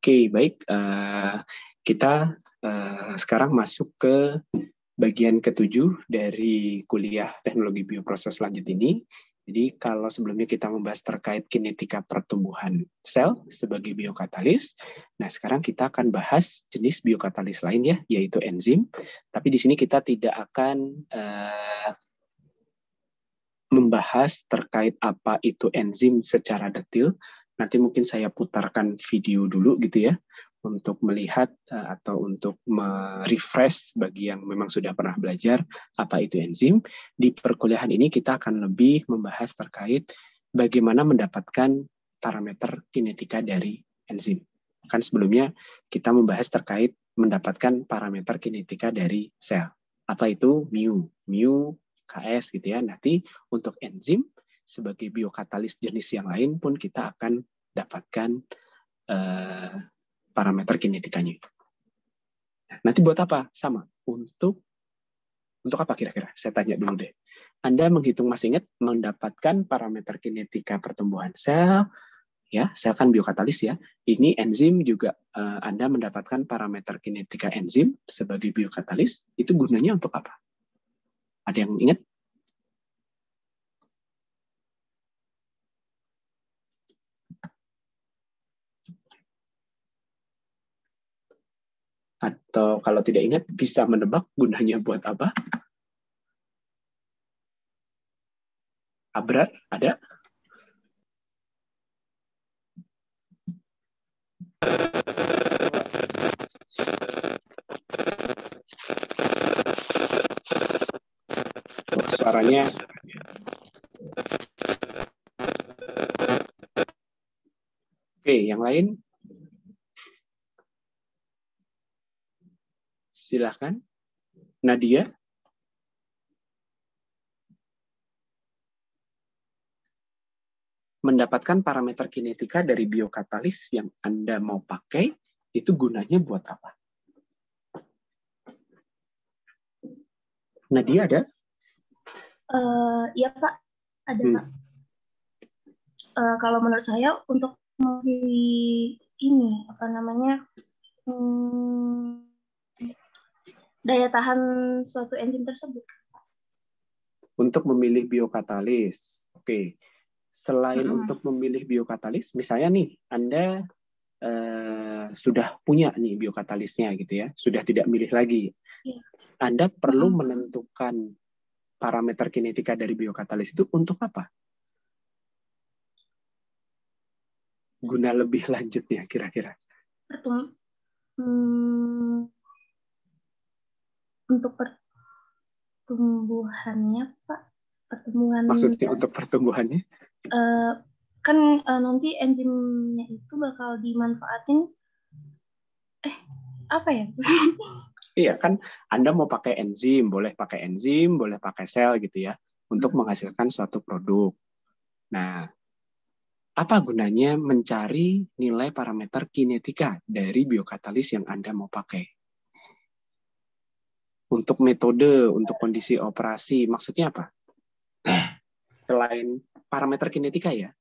Oke, baik. Kita sekarang masuk ke bagian ke-7 dari kuliah teknologi bioproses lanjut ini. Jadi kalau sebelumnya kita membahas terkait kinetika pertumbuhan sel sebagai biokatalis, nah sekarang kita akan bahas jenis biokatalis lain ya, yaitu enzim. Tapi di sini kita tidak akan membahas terkait apa itu enzim secara detail. Nanti mungkin saya putarkan video dulu gitu ya, untuk melihat atau untuk merefresh bagi yang memang sudah pernah belajar apa itu enzim. Di perkuliahan ini kita akan lebih membahas terkait bagaimana mendapatkan parameter kinetika dari enzim. Kan sebelumnya kita membahas terkait mendapatkan parameter kinetika dari sel. Apa itu mu, Ks gitu ya. Nanti untuk enzim sebagai biokatalis jenis yang lain pun kita akan dapatkan parameter kinetikanya. Nanti buat apa? Sama. Untuk apa kira-kira? Saya tanya dulu deh. Anda menghitung, masih ingat mendapatkan parameter kinetika pertumbuhan sel, ya, sel kan biokatalis ya. Ini enzim juga Anda mendapatkan parameter kinetika enzim sebagai biokatalis. Itu gunanya untuk apa? Ada yang ingat? Atau kalau tidak ingat, bisa menebak gunanya buat apa? Abrar, ada? Oh, suaranya. Oke, yang lain? Silahkan. Nadia? Mendapatkan parameter kinetika dari biokatalis yang Anda mau pakai, itu gunanya buat apa? Nadia ada? Iya Pak, ada Pak. Kalau menurut saya untuk memilih ini, apa namanya, daya tahan suatu enzim tersebut. Untuk memilih biokatalis. Oke. Selain untuk memilih biokatalis, misalnya nih, Anda sudah punya nih biokatalisnya gitu ya, sudah tidak milih lagi. Ya. Anda perlu menentukan parameter kinetika dari biokatalis itu untuk apa? Guna lebih lanjutnya kira-kira. Untuk pertumbuhannya Pak, pertumbuhan. Maksudnya untuk pertumbuhannya? Kan nanti enzimnya itu bakal dimanfaatin. Apa ya? Iya kan, Anda mau pakai enzim, boleh pakai sel gitu ya, untuk menghasilkan suatu produk. Nah, apa gunanya mencari nilai parameter kinetika dari biokatalis yang Anda mau pakai? Untuk metode, untuk kondisi operasi, maksudnya apa? Selain parameter kinetika ya,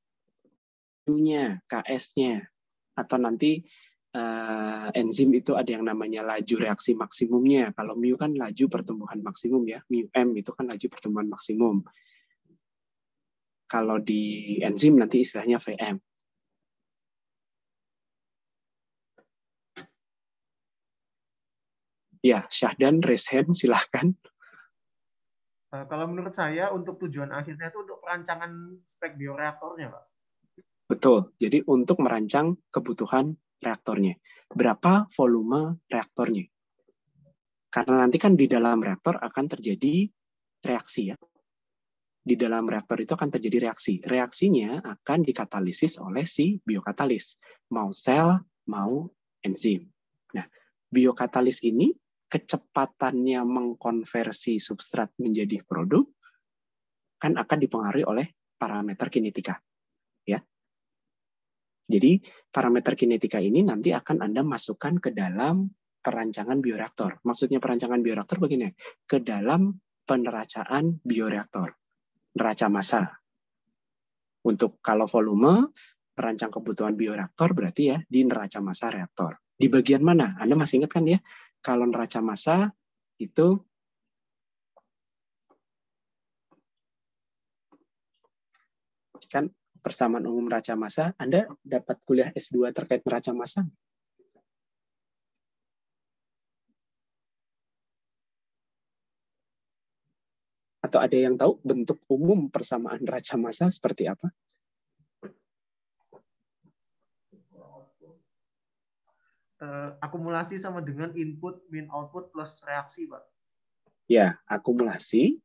mu-nya, Ks-nya, atau nanti enzim itu ada yang namanya laju reaksi maksimumnya. Kalau mu kan laju pertumbuhan maksimum ya, mu m itu kan laju pertumbuhan maksimum. Kalau di enzim nanti istilahnya Vm. Ya, Syahdan, Reshen, silahkan. Kalau menurut saya, untuk tujuan akhirnya itu untuk perancangan spek bioreaktornya, Pak. Betul. Jadi untuk merancang kebutuhan reaktornya. Berapa volume reaktornya? Karena nanti kan di dalam reaktor akan terjadi reaksi ya. Di dalam reaktor itu akan terjadi reaksi. Reaksinya akan dikatalisis oleh si biokatalis. Mau sel, mau enzim. Nah, biokatalis ini kecepatannya mengkonversi substrat menjadi produk kan akan dipengaruhi oleh parameter kinetika. Ya. Jadi parameter kinetika ini nanti akan Anda masukkan ke dalam perancangan bioreaktor. Maksudnya perancangan bioreaktor begini, ke dalam peneracaan bioreaktor, neraca massa. Untuk kalau volume, merancang kebutuhan bioreaktor berarti ya di neraca massa reaktor. Di bagian mana? Anda masih ingat kan ya? Kalau neraca massa itu kan persamaan umum neraca massa. Anda dapat kuliah S2 terkait neraca massa? Atau ada yang tahu bentuk umum persamaan neraca massa seperti apa? Akumulasi sama dengan input min output plus reaksi, Pak. Ya, akumulasi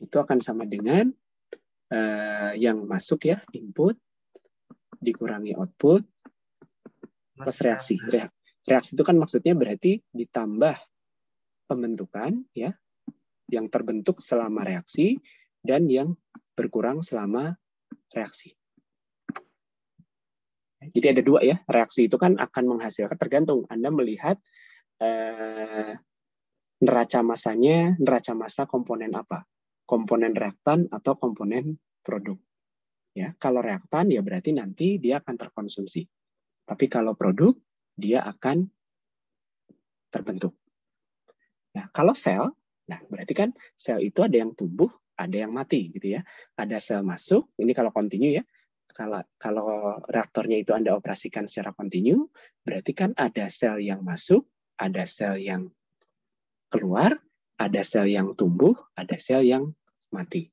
itu akan sama dengan yang masuk ya, input dikurangi output plus reaksi. Reaksi itu kan maksudnya berarti ditambah pembentukan ya, yang terbentuk selama reaksi dan yang berkurang selama reaksi. Jadi ada dua ya, reaksi itu kan akan menghasilkan, tergantung Anda melihat neraca massanya, neraca massa komponen apa? Komponen reaktan atau komponen produk. Ya, kalau reaktan ya berarti nanti dia akan terkonsumsi. Tapi kalau produk dia akan terbentuk. Nah, kalau sel, nah berarti kan sel itu ada yang tumbuh, ada yang mati gitu ya. Ada sel masuk, ini kalau kontinu ya. Kalau reaktornya itu Anda operasikan secara kontinu, berarti kan ada sel yang masuk, ada sel yang keluar, ada sel yang tumbuh, ada sel yang mati.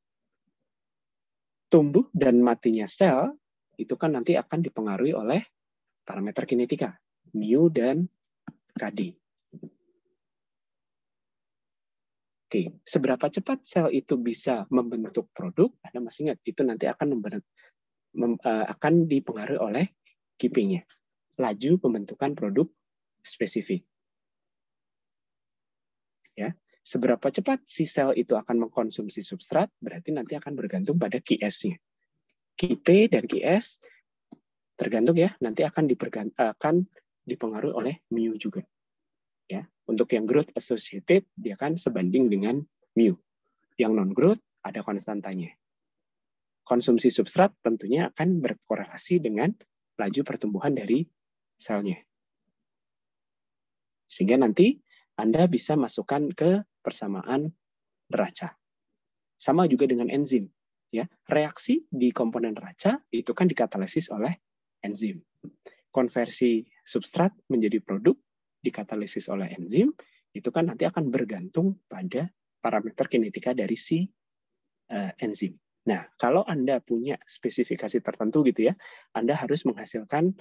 Tumbuh dan matinya sel itu kan nanti akan dipengaruhi oleh parameter kinetika, mu dan kd. Oke, seberapa cepat sel itu bisa membentuk produk? Anda masih ingat itu nanti akan akan dipengaruhi oleh KP-nya, laju pembentukan produk spesifik. Ya, seberapa cepat si sel itu akan mengkonsumsi substrat, berarti nanti akan bergantung pada QS-nya. QP dan QS tergantung ya, nanti akan dipengaruhi oleh mu juga. Ya, untuk yang growth associated dia kan sebanding dengan mu. Yang non growth ada konstantanya. Konsumsi substrat tentunya akan berkorelasi dengan laju pertumbuhan dari selnya. Sehingga nanti Anda bisa masukkan ke persamaan neraca. Sama juga dengan enzim. Ya, reaksi di komponen neraca itu kan dikatalisis oleh enzim. Konversi substrat menjadi produk dikatalisis oleh enzim, itu kan nanti akan bergantung pada parameter kinetika dari si enzim. Nah, kalau Anda punya spesifikasi tertentu gitu ya, Anda harus menghasilkan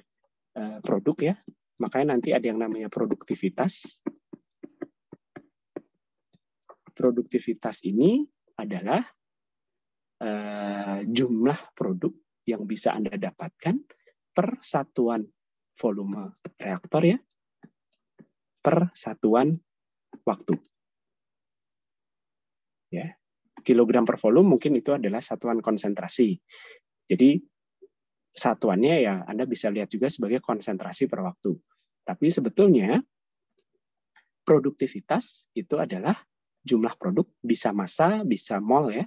produk ya, makanya nanti ada yang namanya produktivitas. Produktivitas ini adalah jumlah produk yang bisa Anda dapatkan per satuan volume reaktor ya, per satuan waktu. Ya. Kilogram per volume mungkin itu adalah satuan konsentrasi. Jadi satuannya ya Anda bisa lihat juga sebagai konsentrasi per waktu. Tapi sebetulnya produktivitas itu adalah jumlah produk, bisa massa, bisa mol ya,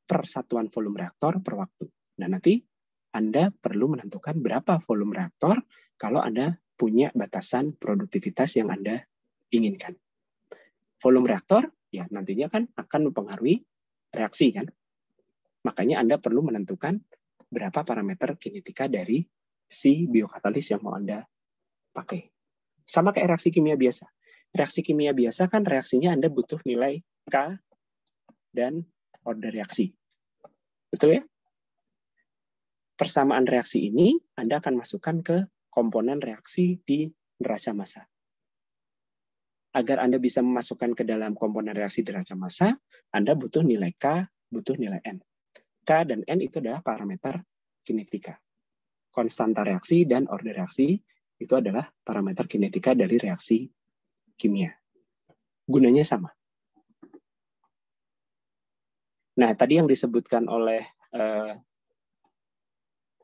per satuan volume reaktor per waktu. Nah nanti Anda perlu menentukan berapa volume reaktor kalau Anda punya batasan produktivitas yang Anda inginkan. Volume reaktor ya nantinya kan akan mempengaruhi reaksi kan. Makanya Anda perlu menentukan berapa parameter kinetika dari si biokatalis yang mau Anda pakai. Sama kayak reaksi kimia biasa. Reaksi kimia biasa kan reaksinya Anda butuh nilai K dan order reaksi. Betul ya? Persamaan reaksi ini Anda akan masukkan ke komponen reaksi di neraca massa. Agar Anda bisa memasukkan ke dalam komponen reaksi di neraca massa, Anda butuh nilai K, butuh nilai N. K dan N itu adalah parameter kinetika. Konstanta reaksi dan order reaksi itu adalah parameter kinetika dari reaksi kimia. Gunanya sama. Nah, tadi yang disebutkan oleh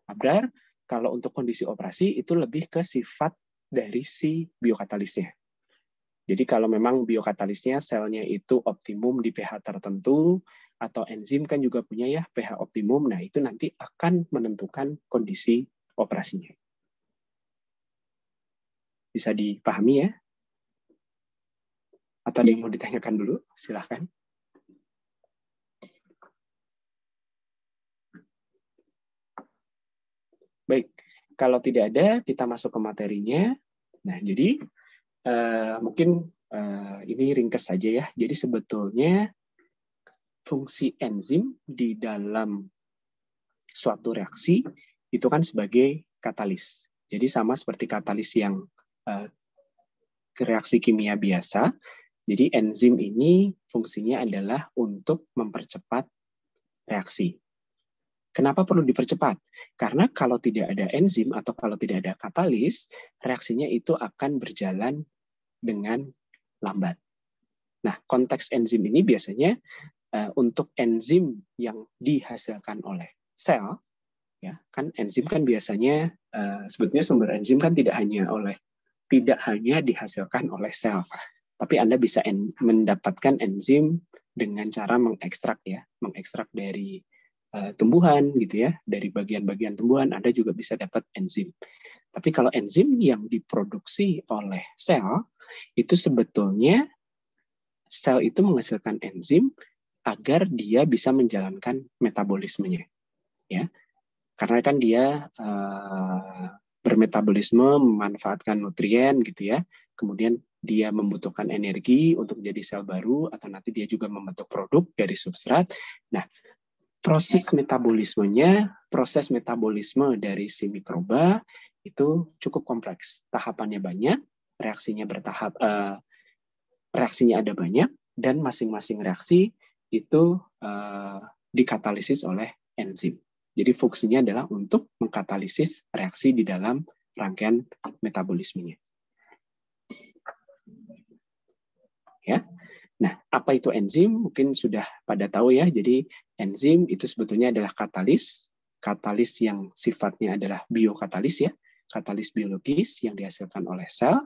Abrar, kalau untuk kondisi operasi itu lebih ke sifat dari si biokatalisnya. Jadi kalau memang biokatalisnya selnya itu optimum di pH tertentu, atau enzim kan juga punya ya pH optimum, nah itu nanti akan menentukan kondisi operasinya. Bisa dipahami ya? Atau ada yang mau ditanyakan dulu? Silahkan. Baik, kalau tidak ada, kita masuk ke materinya. Nah, jadi mungkin ini ringkas saja ya. Jadi sebetulnya fungsi enzim di dalam suatu reaksi itu kan sebagai katalis. Jadi sama seperti katalis yang reaksi kimia biasa. Jadi enzim ini fungsinya adalah untuk mempercepat reaksi. Kenapa perlu dipercepat? Karena kalau tidak ada enzim atau kalau tidak ada katalis, reaksinya itu akan berjalan dengan lambat. Nah, konteks enzim ini biasanya untuk enzim yang dihasilkan oleh sel, ya kan enzim kan biasanya sebetulnya sumber enzim kan tidak hanya dihasilkan oleh sel, tapi Anda bisa mendapatkan enzim dengan cara mengekstrak dari tumbuhan gitu ya, dari bagian-bagian tumbuhan Anda juga bisa dapat enzim. Tapi kalau enzim yang diproduksi oleh sel itu sebetulnya sel itu menghasilkan enzim agar dia bisa menjalankan metabolismenya, ya. Karena kan dia bermetabolisme, memanfaatkan nutrien gitu ya. Kemudian dia membutuhkan energi untuk menjadi sel baru atau nanti dia juga membentuk produk dari substrat. Nah, proses metabolisme dari si mikroba itu cukup kompleks. Tahapannya banyak, reaksinya ada banyak, dan masing-masing reaksi itu dikatalisis oleh enzim. Jadi fungsinya adalah untuk mengkatalisis reaksi di dalam rangkaian metabolismenya. Ya. Nah, apa itu enzim? Mungkin sudah pada tahu ya. Jadi enzim itu sebetulnya adalah katalis yang sifatnya adalah biokatalis ya, katalis biologis yang dihasilkan oleh sel.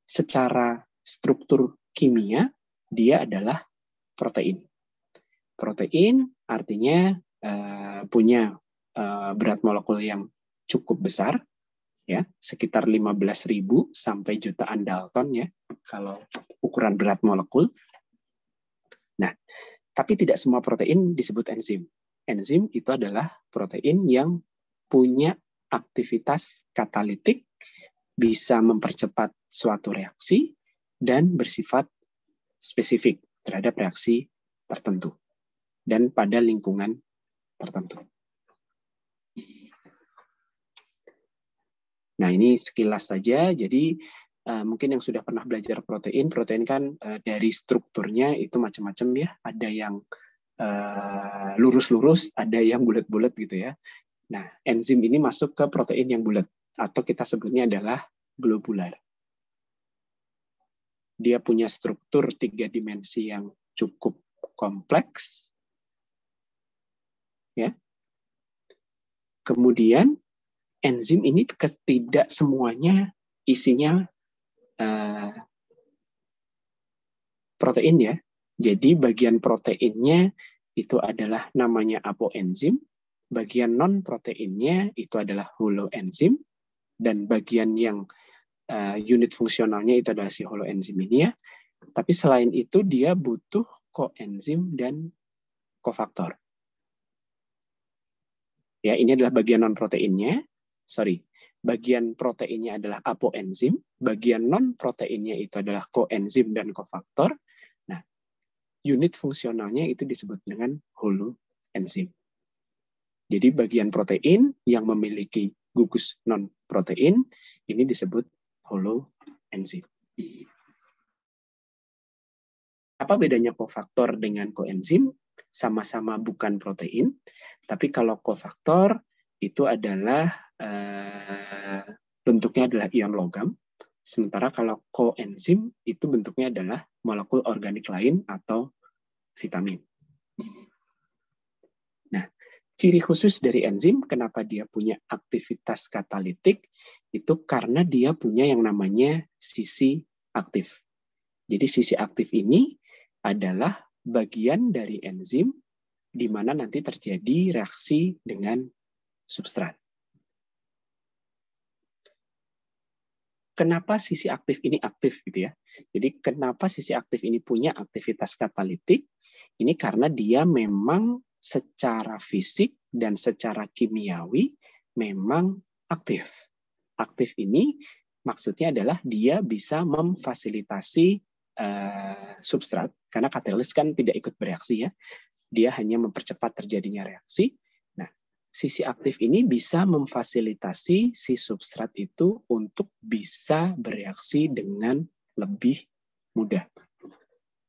Secara struktur kimia dia adalah protein. Protein artinya punya berat molekul yang cukup besar, ya, sekitar 15.000 sampai jutaan Dalton ya, kalau ukuran berat molekul. Nah, tapi tidak semua protein disebut enzim. Enzim itu adalah protein yang punya aktivitas katalitik, bisa mempercepat suatu reaksi, dan bersifat spesifik terhadap reaksi tertentu dan pada lingkungan tertentu. Nah, ini sekilas saja. Jadi mungkin yang sudah pernah belajar protein kan dari strukturnya itu macam-macam ya. Ada yang lurus-lurus, ada yang bulat-bulat gitu ya. Nah, enzim ini masuk ke protein yang bulat atau kita sebutnya adalah globular. Dia punya struktur 3 dimensi yang cukup kompleks. Ya. Kemudian enzim ini tidak semuanya isinya protein ya. Jadi bagian proteinnya itu adalah namanya apoenzim, bagian non proteinnya itu adalah holoenzim, dan bagian yang unit fungsionalnya itu adalah si holoenzim ini ya. Tapi selain itu dia butuh koenzim dan kofaktor. Ya, ini adalah bagian non proteinnya. Bagian proteinnya adalah apoenzim, bagian non proteinnya itu adalah koenzim dan kofaktor. Nah, unit fungsionalnya itu disebut dengan holoenzim. Jadi bagian protein yang memiliki gugus non protein ini disebut holoenzim. Apa bedanya kofaktor dengan koenzim? Sama-sama bukan protein, tapi kalau kofaktor itu adalah bentuknya adalah ion logam, sementara kalau koenzim itu bentuknya adalah molekul organik lain atau vitamin. Nah, ciri khusus dari enzim, kenapa dia punya aktivitas katalitik, itu karena dia punya yang namanya sisi aktif. Jadi sisi aktif ini adalah bagian dari enzim di mana nanti terjadi reaksi dengan substrat. Kenapa sisi aktif ini aktif gitu ya? Jadi kenapa sisi aktif ini punya aktivitas katalitik? Ini karena dia memang secara fisik dan secara kimiawi memang aktif. Aktif ini maksudnya adalah dia bisa memfasilitasi substrat, karena katalis kan tidak ikut bereaksi ya, dia hanya mempercepat terjadinya reaksi. Nah, sisi aktif ini bisa memfasilitasi si substrat itu untuk bisa bereaksi dengan lebih mudah.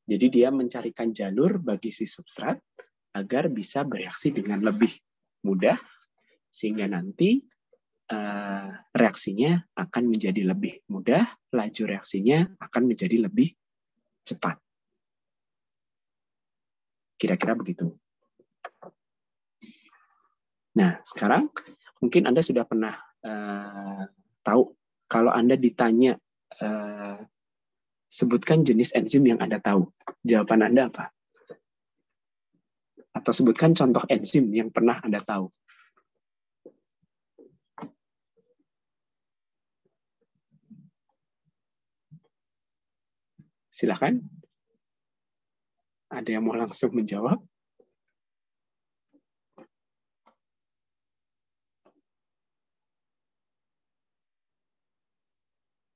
Jadi dia mencarikan jalur bagi si substrat agar bisa bereaksi dengan lebih mudah, sehingga nanti reaksinya akan menjadi lebih mudah, laju reaksinya akan menjadi lebih cepat. Kira-kira begitu. Nah, sekarang mungkin Anda sudah pernah tahu, kalau Anda ditanya sebutkan jenis enzim yang Anda tahu, jawaban Anda apa? Atau sebutkan contoh enzim yang pernah Anda tahu. Silakan. Ada yang mau langsung menjawab?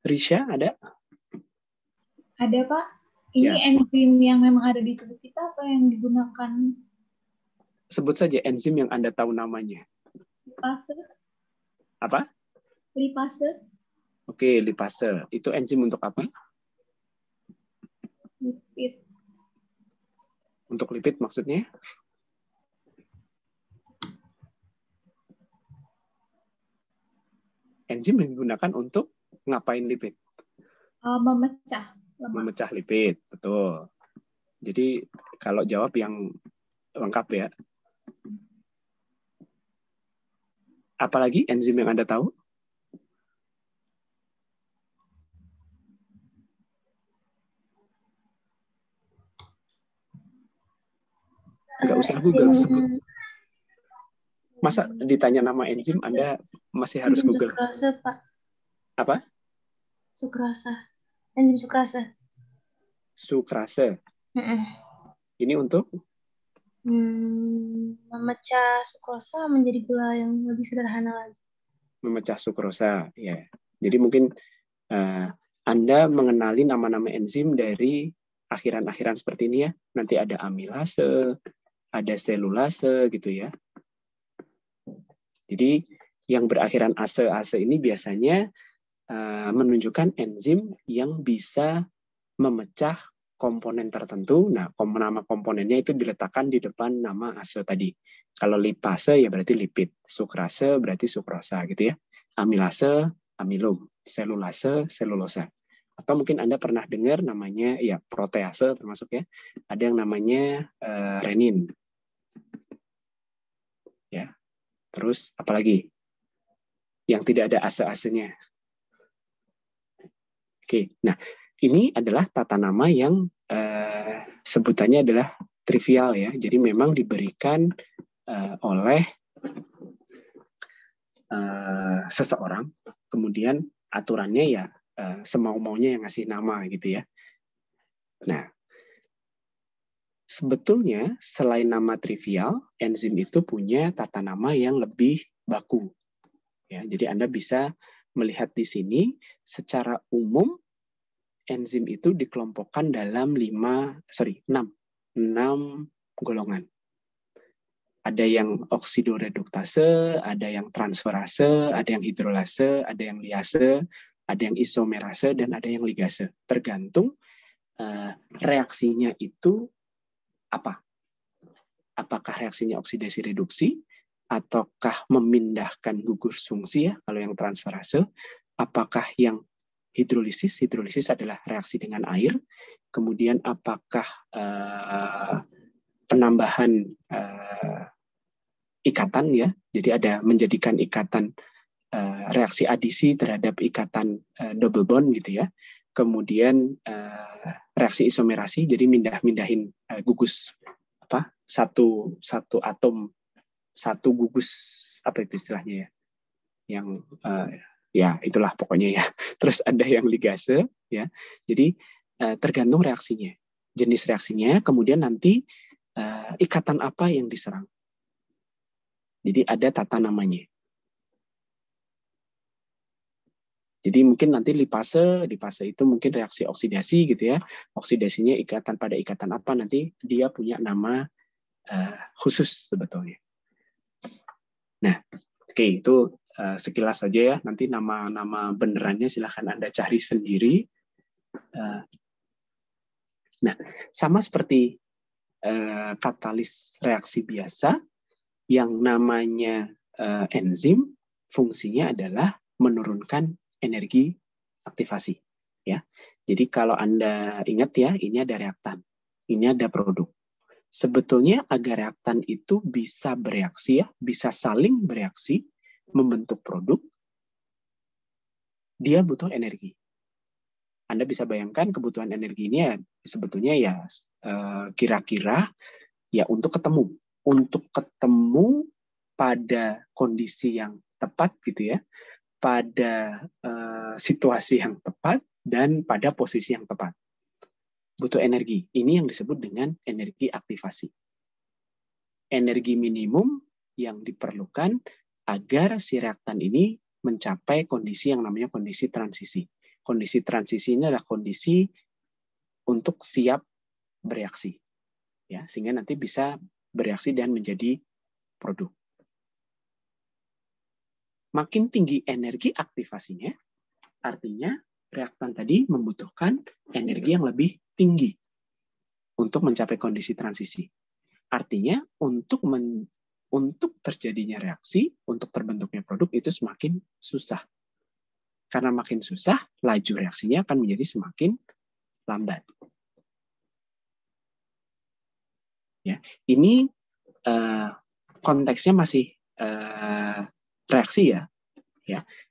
Risha, ada? Ada, Pak. Ini Ya. enzim yang memang ada di tubuh kita atau yang digunakan? Sebut saja enzim yang Anda tahu namanya. Lipase. Apa? Lipase. Oke, lipase. Itu enzim untuk apa? Lipid. Untuk lipid maksudnya? Enzim yang digunakan untuk ngapain lipid? Memecah lemak. Memecah lipid, betul. Jadi kalau jawab yang lengkap ya. Apalagi enzim yang Anda tahu? Nggak usah Google, sebut. Masa ditanya nama enzim, Anda masih harus Google? Sukrase, Pak. Apa? Sukrase. Enzim sukrase. Sukrase. Ini untuk? Memecah sukrosa menjadi gula yang lebih sederhana lagi. Memecah sukrosa, ya. Jadi mungkin Anda mengenali nama-nama enzim dari akhiran-akhiran seperti ini ya. Nanti ada amilase, ada selulase gitu ya. Jadi yang berakhiran ase ini biasanya menunjukkan enzim yang bisa memecah komponen tertentu. Nah, nama komponennya itu diletakkan di depan nama ase tadi. Kalau lipase ya berarti lipid, sukrase berarti sukrosa gitu ya. Amilase, amilum, selulase, selulosa. Atau mungkin Anda pernah dengar namanya ya protease termasuk ya. Ada yang namanya renin. Ya. Terus apalagi? Yang tidak ada ase-asenya. Oke, nah ini adalah tata nama yang sebutannya adalah trivial ya. Jadi memang diberikan oleh seseorang, kemudian aturannya ya semau-maunya yang ngasih nama gitu ya. Nah, sebetulnya selain nama trivial, enzim itu punya tata nama yang lebih baku. Ya, jadi Anda bisa melihat di sini secara umum enzim itu dikelompokkan dalam 6 golongan. Ada yang oksidoreduktase, ada yang transferase, ada yang hidrolase, ada yang liase, ada yang isomerase, dan ada yang ligase. Tergantung reaksinya itu apa. Apakah reaksinya oksidasi reduksi, ataukah memindahkan gugur fungsi ya, kalau yang transferase, apakah yang hidrolisis adalah reaksi dengan air, kemudian apakah penambahan ikatan ya, jadi ada menjadikan ikatan reaksi adisi terhadap ikatan double bond gitu ya, kemudian reaksi isomerasi, jadi mindahin gugus satu atom, satu gugus, apa itu istilahnya ya, yang ya itulah pokoknya ya. Terus ada yang ligase ya, jadi tergantung reaksinya, jenis reaksinya, kemudian nanti ikatan apa yang diserang. Jadi ada tata namanya. Jadi mungkin nanti lipase itu mungkin reaksi oksidasi gitu ya. Oksidasinya ikatan pada ikatan apa, nanti dia punya nama khusus sebetulnya. Nah, oke, itu sekilas saja ya. Nanti nama-nama benerannya silahkan Anda cari sendiri. Nah, sama seperti katalis reaksi biasa, yang namanya enzim, fungsinya adalah menurunkan energi aktivasi. Ya, jadi kalau Anda ingat ya, ini ada reaktan, ini ada produk. Sebetulnya agar reaktan itu bisa bereaksi ya, bisa saling bereaksi, membentuk produk, dia butuh energi. Anda bisa bayangkan kebutuhan energi ini ya, sebetulnya ya kira-kira ya untuk ketemu pada kondisi yang tepat gitu ya, pada situasi yang tepat dan pada posisi yang tepat. Butuh energi. Ini yang disebut dengan energi aktivasi. Energi minimum yang diperlukan agar si reaktan ini mencapai kondisi yang namanya kondisi transisi. Kondisi transisi ini adalah kondisi untuk siap bereaksi. Ya, sehingga nanti bisa bereaksi dan menjadi produk. Makin tinggi energi aktivasinya, artinya reaktan tadi membutuhkan energi yang lebih tinggi untuk mencapai kondisi transisi. Artinya untuk terjadinya reaksi, untuk terbentuknya produk itu semakin susah. Karena makin susah, laju reaksinya akan menjadi semakin lambat. Ya, ini konteksnya masih reaksi ya.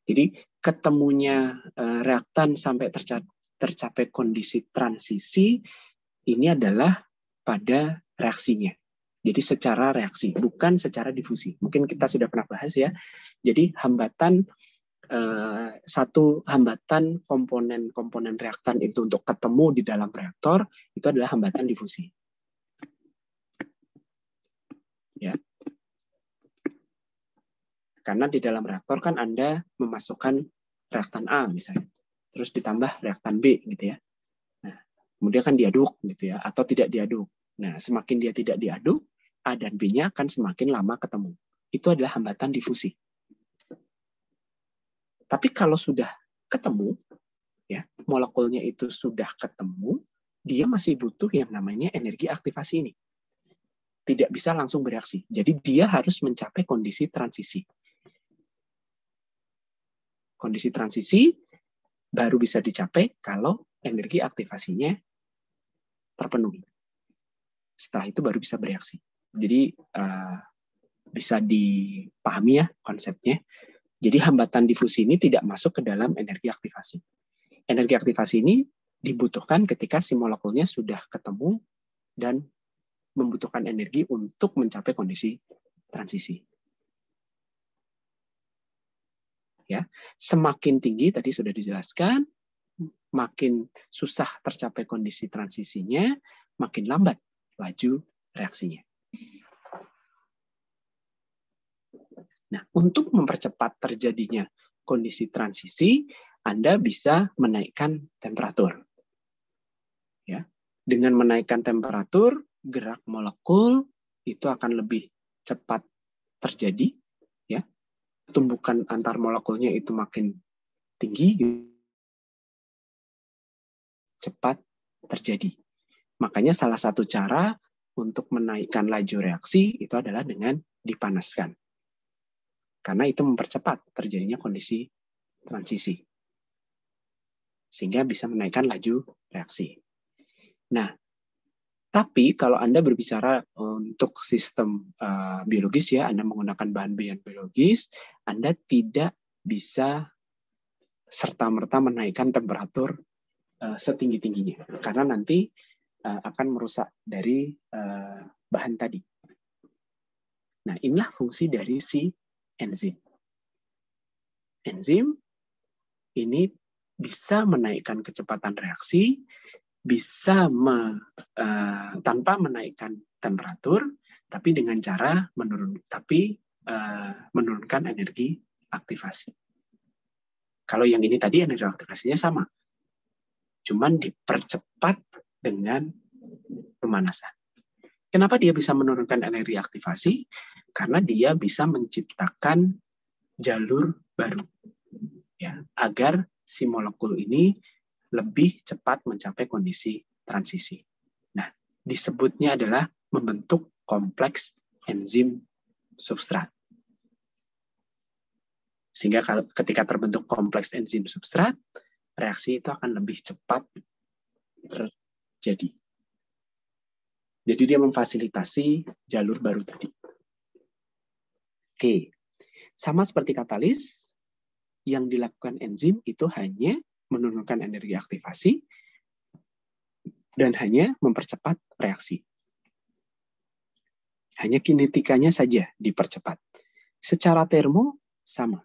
Jadi ketemunya reaktan sampai tercapai kondisi transisi ini adalah pada reaksinya. Jadi secara reaksi, bukan secara difusi. Mungkin kita sudah pernah bahas ya. Jadi satu hambatan komponen reaktan itu untuk ketemu di dalam reaktor itu adalah hambatan difusi. Ya. Karena di dalam reaktor kan Anda memasukkan reaktan A misalnya, terus ditambah reaktan B gitu ya. Nah, kemudian kan diaduk gitu ya, atau tidak diaduk. Nah, semakin dia tidak diaduk, A dan B-nya akan semakin lama ketemu. Itu adalah hambatan difusi. Tapi kalau sudah ketemu, ya molekulnya itu sudah ketemu, dia masih butuh yang namanya energi aktivasi ini. Tidak bisa langsung bereaksi. Jadi dia harus mencapai kondisi transisi. Kondisi transisi baru bisa dicapai kalau energi aktivasinya terpenuhi. Setelah itu baru bisa bereaksi. Jadi bisa dipahami ya konsepnya. Jadi hambatan difusi ini tidak masuk ke dalam energi aktivasi. Energi aktivasi ini dibutuhkan ketika si molekulnya sudah ketemu dan membutuhkan energi untuk mencapai kondisi transisi. Ya, semakin tinggi tadi sudah dijelaskan, makin susah tercapai kondisi transisinya, makin lambat laju reaksinya. Nah, untuk mempercepat terjadinya kondisi transisi, Anda bisa menaikkan temperatur. Ya, dengan menaikkan temperatur, gerak molekul itu akan lebih cepat terjadi. Ya, tumbukan antar molekulnya itu makin tinggi, cepat terjadi. Makanya salah satu cara untuk menaikkan laju reaksi itu adalah dengan dipanaskan. Karena itu mempercepat terjadinya kondisi transisi. Sehingga bisa menaikkan laju reaksi. Nah, tapi kalau Anda berbicara untuk sistem biologis ya, Anda menggunakan bahan biologis, Anda tidak bisa serta-merta menaikkan temperatur setinggi-tingginya, karena nanti akan merusak dari bahan tadi. Nah, inilah fungsi dari si enzim. Enzim ini bisa menaikkan kecepatan reaksi, bisa tanpa menaikkan temperatur, tapi dengan cara menurunkan energi aktivasi. Kalau yang ini tadi energi aktivasinya sama, cuman dipercepat dengan pemanasan. Kenapa dia bisa menurunkan energi aktivasi? Karena dia bisa menciptakan jalur baru, ya, agar si molekul ini lebih cepat mencapai kondisi transisi. Nah, disebutnya adalah membentuk kompleks enzim substrat. Sehingga ketika terbentuk kompleks enzim substrat, reaksi itu akan lebih cepat terjadi. Jadi dia memfasilitasi jalur baru tadi. Oke, sama seperti katalis, yang dilakukan enzim itu hanya menurunkan energi aktivasi dan hanya mempercepat reaksi. Hanya kinetikanya saja dipercepat. Secara termo sama,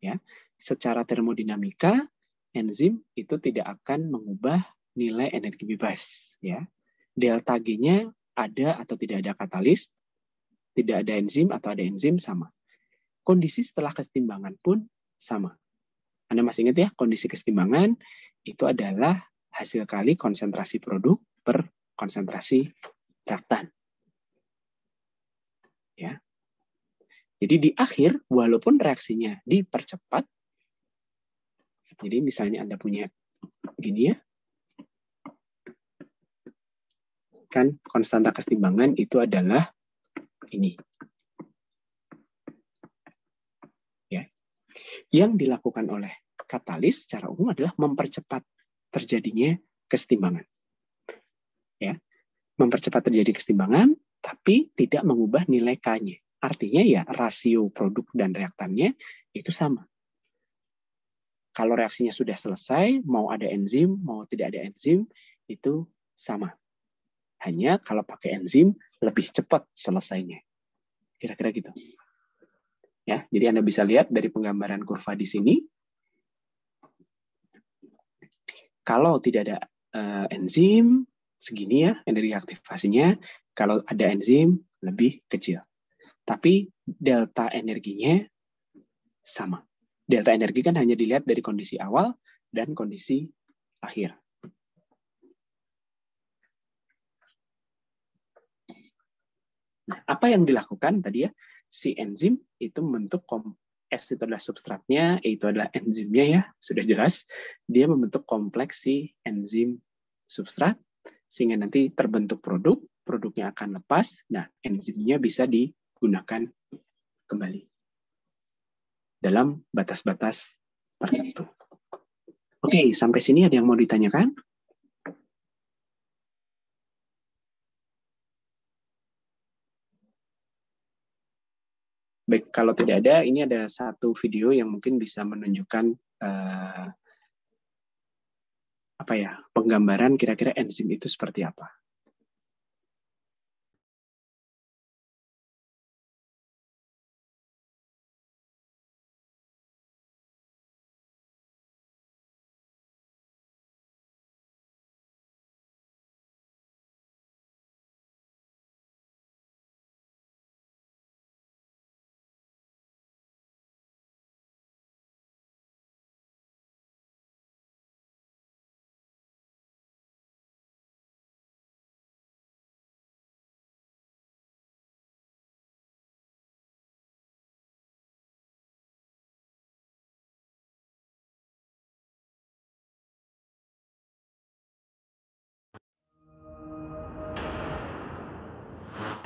ya. Secara termodinamika, enzim itu tidak akan mengubah nilai energi bebas, ya. Delta G-nya ada atau tidak ada katalis, tidak ada enzim atau ada enzim sama. Kondisi setelah kesetimbangan pun sama. Anda masih ingat ya, kondisi kesetimbangan itu adalah hasil kali konsentrasi produk per konsentrasi reaktan. Ya. Jadi di akhir, walaupun reaksinya dipercepat, jadi misalnya Anda punya gini ya, kan konstanta kesetimbangan itu adalah ini. Ya. Yang dilakukan oleh katalis secara umum adalah mempercepat terjadinya kesetimbangan. Ya. Mempercepat terjadi kesetimbangan, tapi tidak mengubah nilai K-nya. Artinya ya rasio produk dan reaktannya itu sama. Kalau reaksinya sudah selesai, mau ada enzim, mau tidak ada enzim, itu sama. Hanya kalau pakai enzim lebih cepat selesainya. Kira-kira gitu. Ya, jadi Anda bisa lihat dari penggambaran kurva di sini. Kalau tidak ada enzim, segini ya energi aktivasinya. Kalau ada enzim, lebih kecil. Tapi delta energinya sama. Delta energi kan hanya dilihat dari kondisi awal dan kondisi akhir. Nah, apa yang dilakukan tadi ya? Si enzim itu membentuk S itu adalah substratnya, E itu adalah enzimnya ya, sudah jelas. Dia membentuk kompleks si enzim substrat, sehingga nanti terbentuk produk, produknya akan lepas, nah enzimnya bisa digunakan kembali dalam batas-batas tertentu. Oke, sampai sini ada yang mau ditanyakan? Baik, kalau tidak ada, ini ada satu video yang mungkin bisa menunjukkan penggambaran kira-kira enzim itu seperti apa.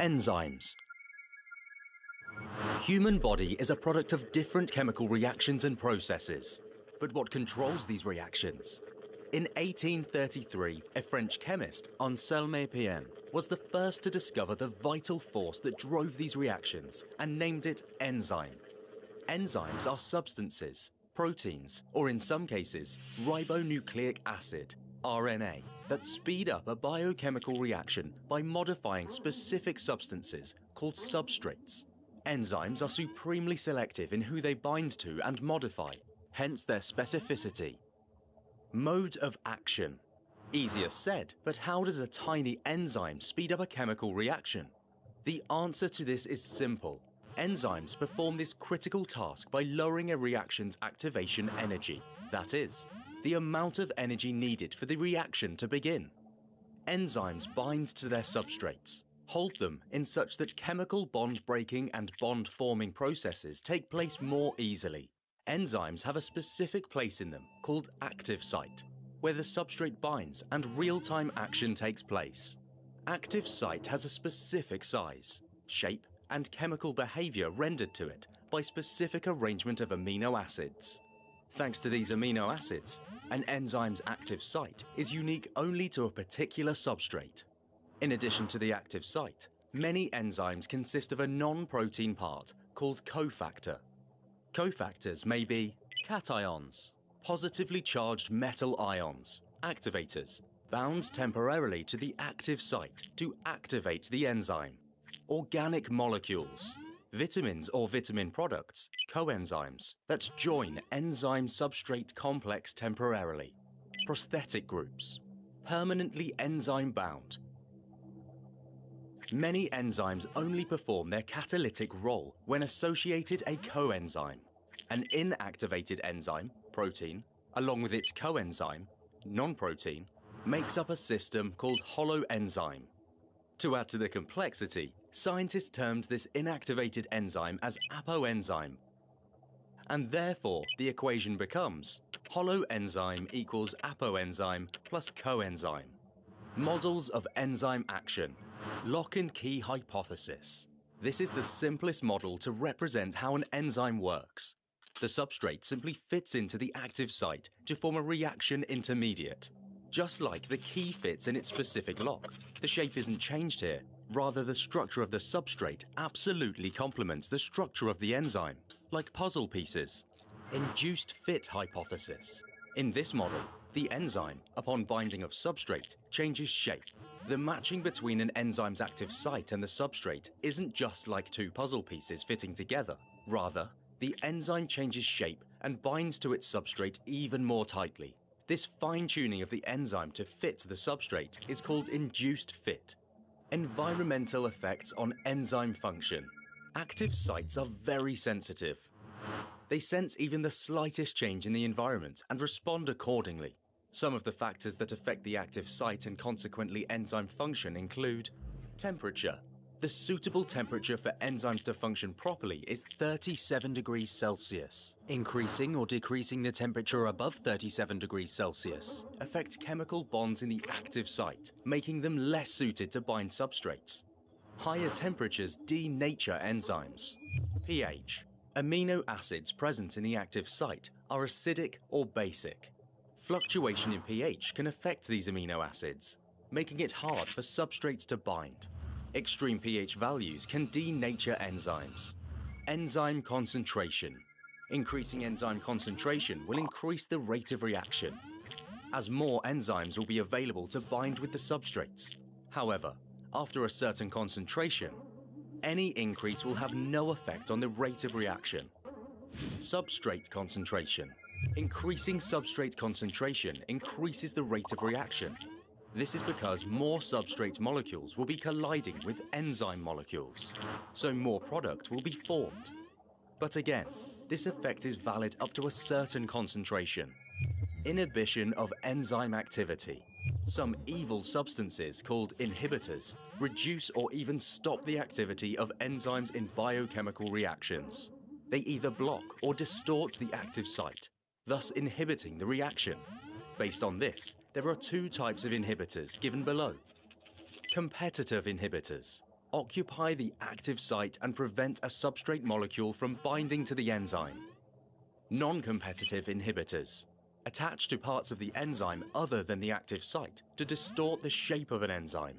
Enzymes. Human body is a product of different chemical reactions and processes. But what controls these reactions? In 1833, a French chemist, Anselme Pien, was the first to discover the vital force that drove these reactions and named it enzyme. Enzymes are substances, proteins, or in some cases, ribonucleic acid, RNA, that speed up a biochemical reaction by modifying specific substances called substrates. Enzymes are supremely selective in who they bind to and modify, hence their specificity. Mode of action. Easier said, but how does a tiny enzyme speed up a chemical reaction? The answer to this is simple. Enzymes perform this critical task by lowering a reaction's activation energy. That is, the amount of energy needed for the reaction to begin. Enzymes bind to their substrates, hold them in such that chemical bond breaking and bond forming processes take place more easily. Enzymes have a specific place in them called active site, where the substrate binds and real-time action takes place. Active site has a specific size, shape, and chemical behavior rendered to it by specific arrangement of amino acids. Thanks to these amino acids, an enzyme's active site is unique only to a particular substrate. In addition to the active site, many enzymes consist of a non-protein part called cofactor. Cofactors may be cations, positively charged metal ions, activators, bound temporarily to the active site to activate the enzyme, organic molecules, vitamins or vitamin products, coenzymes, that join enzyme-substrate complex temporarily, prosthetic groups, permanently enzyme-bound. Many enzymes only perform their catalytic role when associated a coenzyme. An inactivated enzyme, protein, along with its coenzyme, non-protein, makes up a system called holoenzyme. To add to the complexity, scientists termed this inactivated enzyme as apoenzyme. And therefore, the equation becomes holoenzyme equals apoenzyme plus coenzyme. Models of enzyme action. Lock and key hypothesis. This is the simplest model to represent how an enzyme works. The substrate simply fits into the active site to form a reaction intermediate. Just like the key fits in its specific lock, the shape isn't changed here. Rather, the structure of the substrate absolutely complements the structure of the enzyme, like puzzle pieces. Induced fit hypothesis. In this model, the enzyme, upon binding of substrate, changes shape. The matching between an enzyme's active site and the substrate isn't just like two puzzle pieces fitting together. Rather, the enzyme changes shape and binds to its substrate even more tightly. This fine-tuning of the enzyme to fit the substrate is called induced fit. Environmental effects on enzyme function. Active sites are very sensitive. They sense even the slightest change in the environment and respond accordingly. Some of the factors that affect the active site and consequently enzyme function include temperature. The suitable temperature for enzymes to function properly is 37 degrees Celsius. Increasing or decreasing the temperature above 37 degrees Celsius affects chemical bonds in the active site, making them less suited to bind substrates. Higher temperatures denature enzymes. pH. Amino acids present in the active site are acidic or basic. Fluctuation in pH can affect these amino acids, making it hard for substrates to bind. Extreme pH values can denature enzymes. Enzyme concentration. Increasing enzyme concentration will increase the rate of reaction, as more enzymes will be available to bind with the substrates. However, after a certain concentration, any increase will have no effect on the rate of reaction. Substrate concentration. Increasing substrate concentration increases the rate of reaction. This is because more substrate molecules will be colliding with enzyme molecules, so more product will be formed. But again, this effect is valid up to a certain concentration. Inhibition of enzyme activity. Some evil substances called inhibitors reduce or even stop the activity of enzymes in biochemical reactions. They either block or distort the active site, thus inhibiting the reaction. Based on this, there are two types of inhibitors given below. Competitive inhibitors occupy the active site and prevent a substrate molecule from binding to the enzyme. Non-competitive inhibitors attach to parts of the enzyme other than the active site to distort the shape of an enzyme.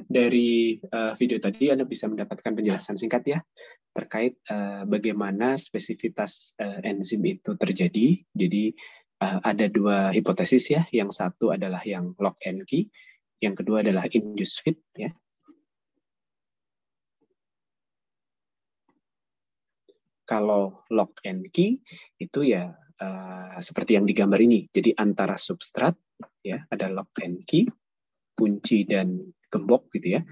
dari video tadi Anda bisa mendapatkan penjelasan singkat ya terkait bagaimana spesifitas enzim itu terjadi. Jadi ada dua hipotesis ya. Yang satu adalah yang lock and key, yang kedua adalah induce fit ya. Kalau lock and key itu ya seperti yang digambar ini. Jadi antara substrat ya ada lock and key, kunci dan gembok gitu ya.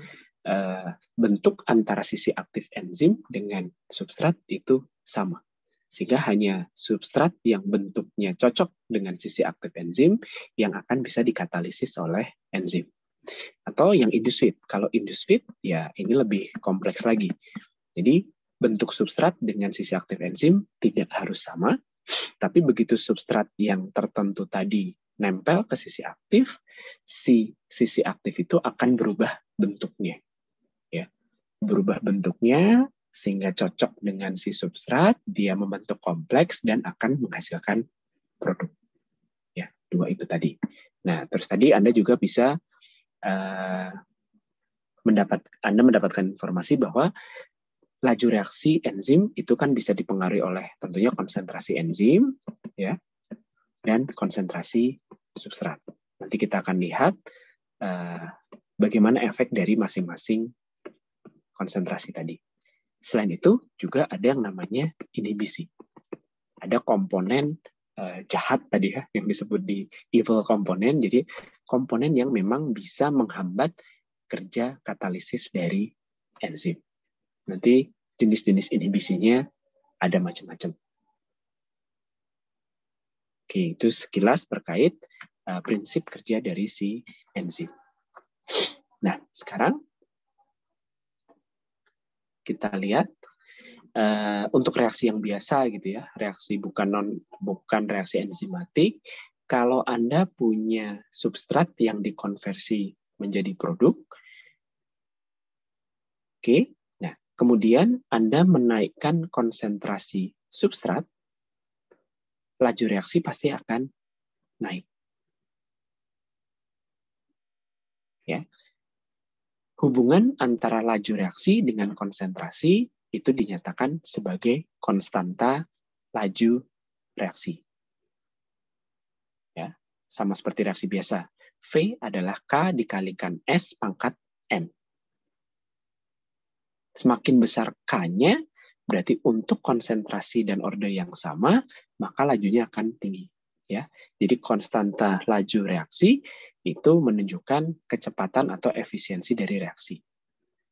Bentuk antara sisi aktif enzim dengan substrat itu sama. Sehingga hanya substrat yang bentuknya cocok dengan sisi aktif enzim yang akan bisa dikatalisis oleh enzim. Atau yang induce fit. Kalau induce fit ya ini lebih kompleks lagi. Jadi bentuk substrat dengan sisi aktif enzim tidak harus sama, tapi begitu substrat yang tertentu tadi nempel ke sisi aktif, si sisi aktif itu akan berubah bentuknya. Ya. Berubah bentuknya sehingga cocok dengan si substrat, dia membentuk kompleks dan akan menghasilkan produk. Ya, dua itu tadi. Nah, terus tadi Anda juga bisa mendapatkan informasi bahwa laju reaksi enzim itu kan bisa dipengaruhi oleh tentunya konsentrasi enzim ya dan konsentrasi substrat. Nanti kita akan lihat bagaimana efek dari masing-masing konsentrasi tadi. Selain itu juga ada yang namanya inhibisi. Ada komponen jahat tadi ya yang disebut di evil komponen. Jadi komponen yang memang bisa menghambat kerja katalisis dari enzim. Nanti jenis-jenis inhibisinya ada macam-macam. Oke, itu sekilas terkait prinsip kerja dari si enzim. Nah, sekarang kita lihat untuk reaksi yang biasa gitu ya, reaksi bukan reaksi enzimatik. Kalau Anda punya substrat yang dikonversi menjadi produk, oke. Nah, kemudian Anda menaikkan konsentrasi substrat, laju reaksi pasti akan naik. Ya. Hubungan antara laju reaksi dengan konsentrasi itu dinyatakan sebagai konstanta laju reaksi. Ya, sama seperti reaksi biasa. V adalah K dikalikan S pangkat N. Semakin besar K-nya, berarti untuk konsentrasi dan orde yang sama, maka lajunya akan tinggi. Ya, jadi konstanta laju reaksi itu menunjukkan kecepatan atau efisiensi dari reaksi.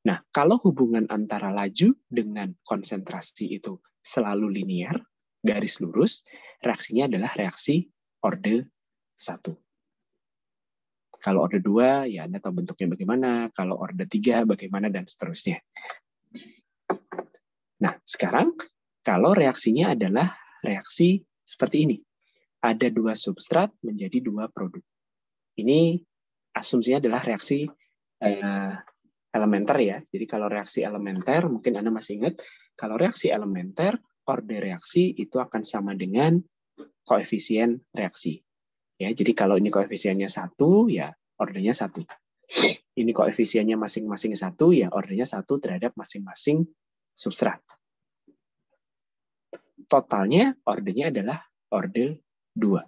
Nah, kalau hubungan antara laju dengan konsentrasi itu selalu linear, garis lurus, reaksinya adalah reaksi orde 1. Kalau orde 2, ya Anda tahu bentuknya bagaimana, kalau orde 3 bagaimana, dan seterusnya. Nah, sekarang kalau reaksinya adalah reaksi seperti ini. Ada dua substrat menjadi dua produk. Ini asumsinya adalah reaksi elementer ya. Jadi kalau reaksi elementer, mungkin Anda masih ingat, kalau reaksi elementer, orde reaksi itu akan sama dengan koefisien reaksi. Ya, jadi kalau ini koefisiennya 1, ya ordenya 1. Ini koefisiennya masing-masing 1, ya ordenya 1 terhadap masing-masing substrat. Totalnya ordenya adalah orde 2.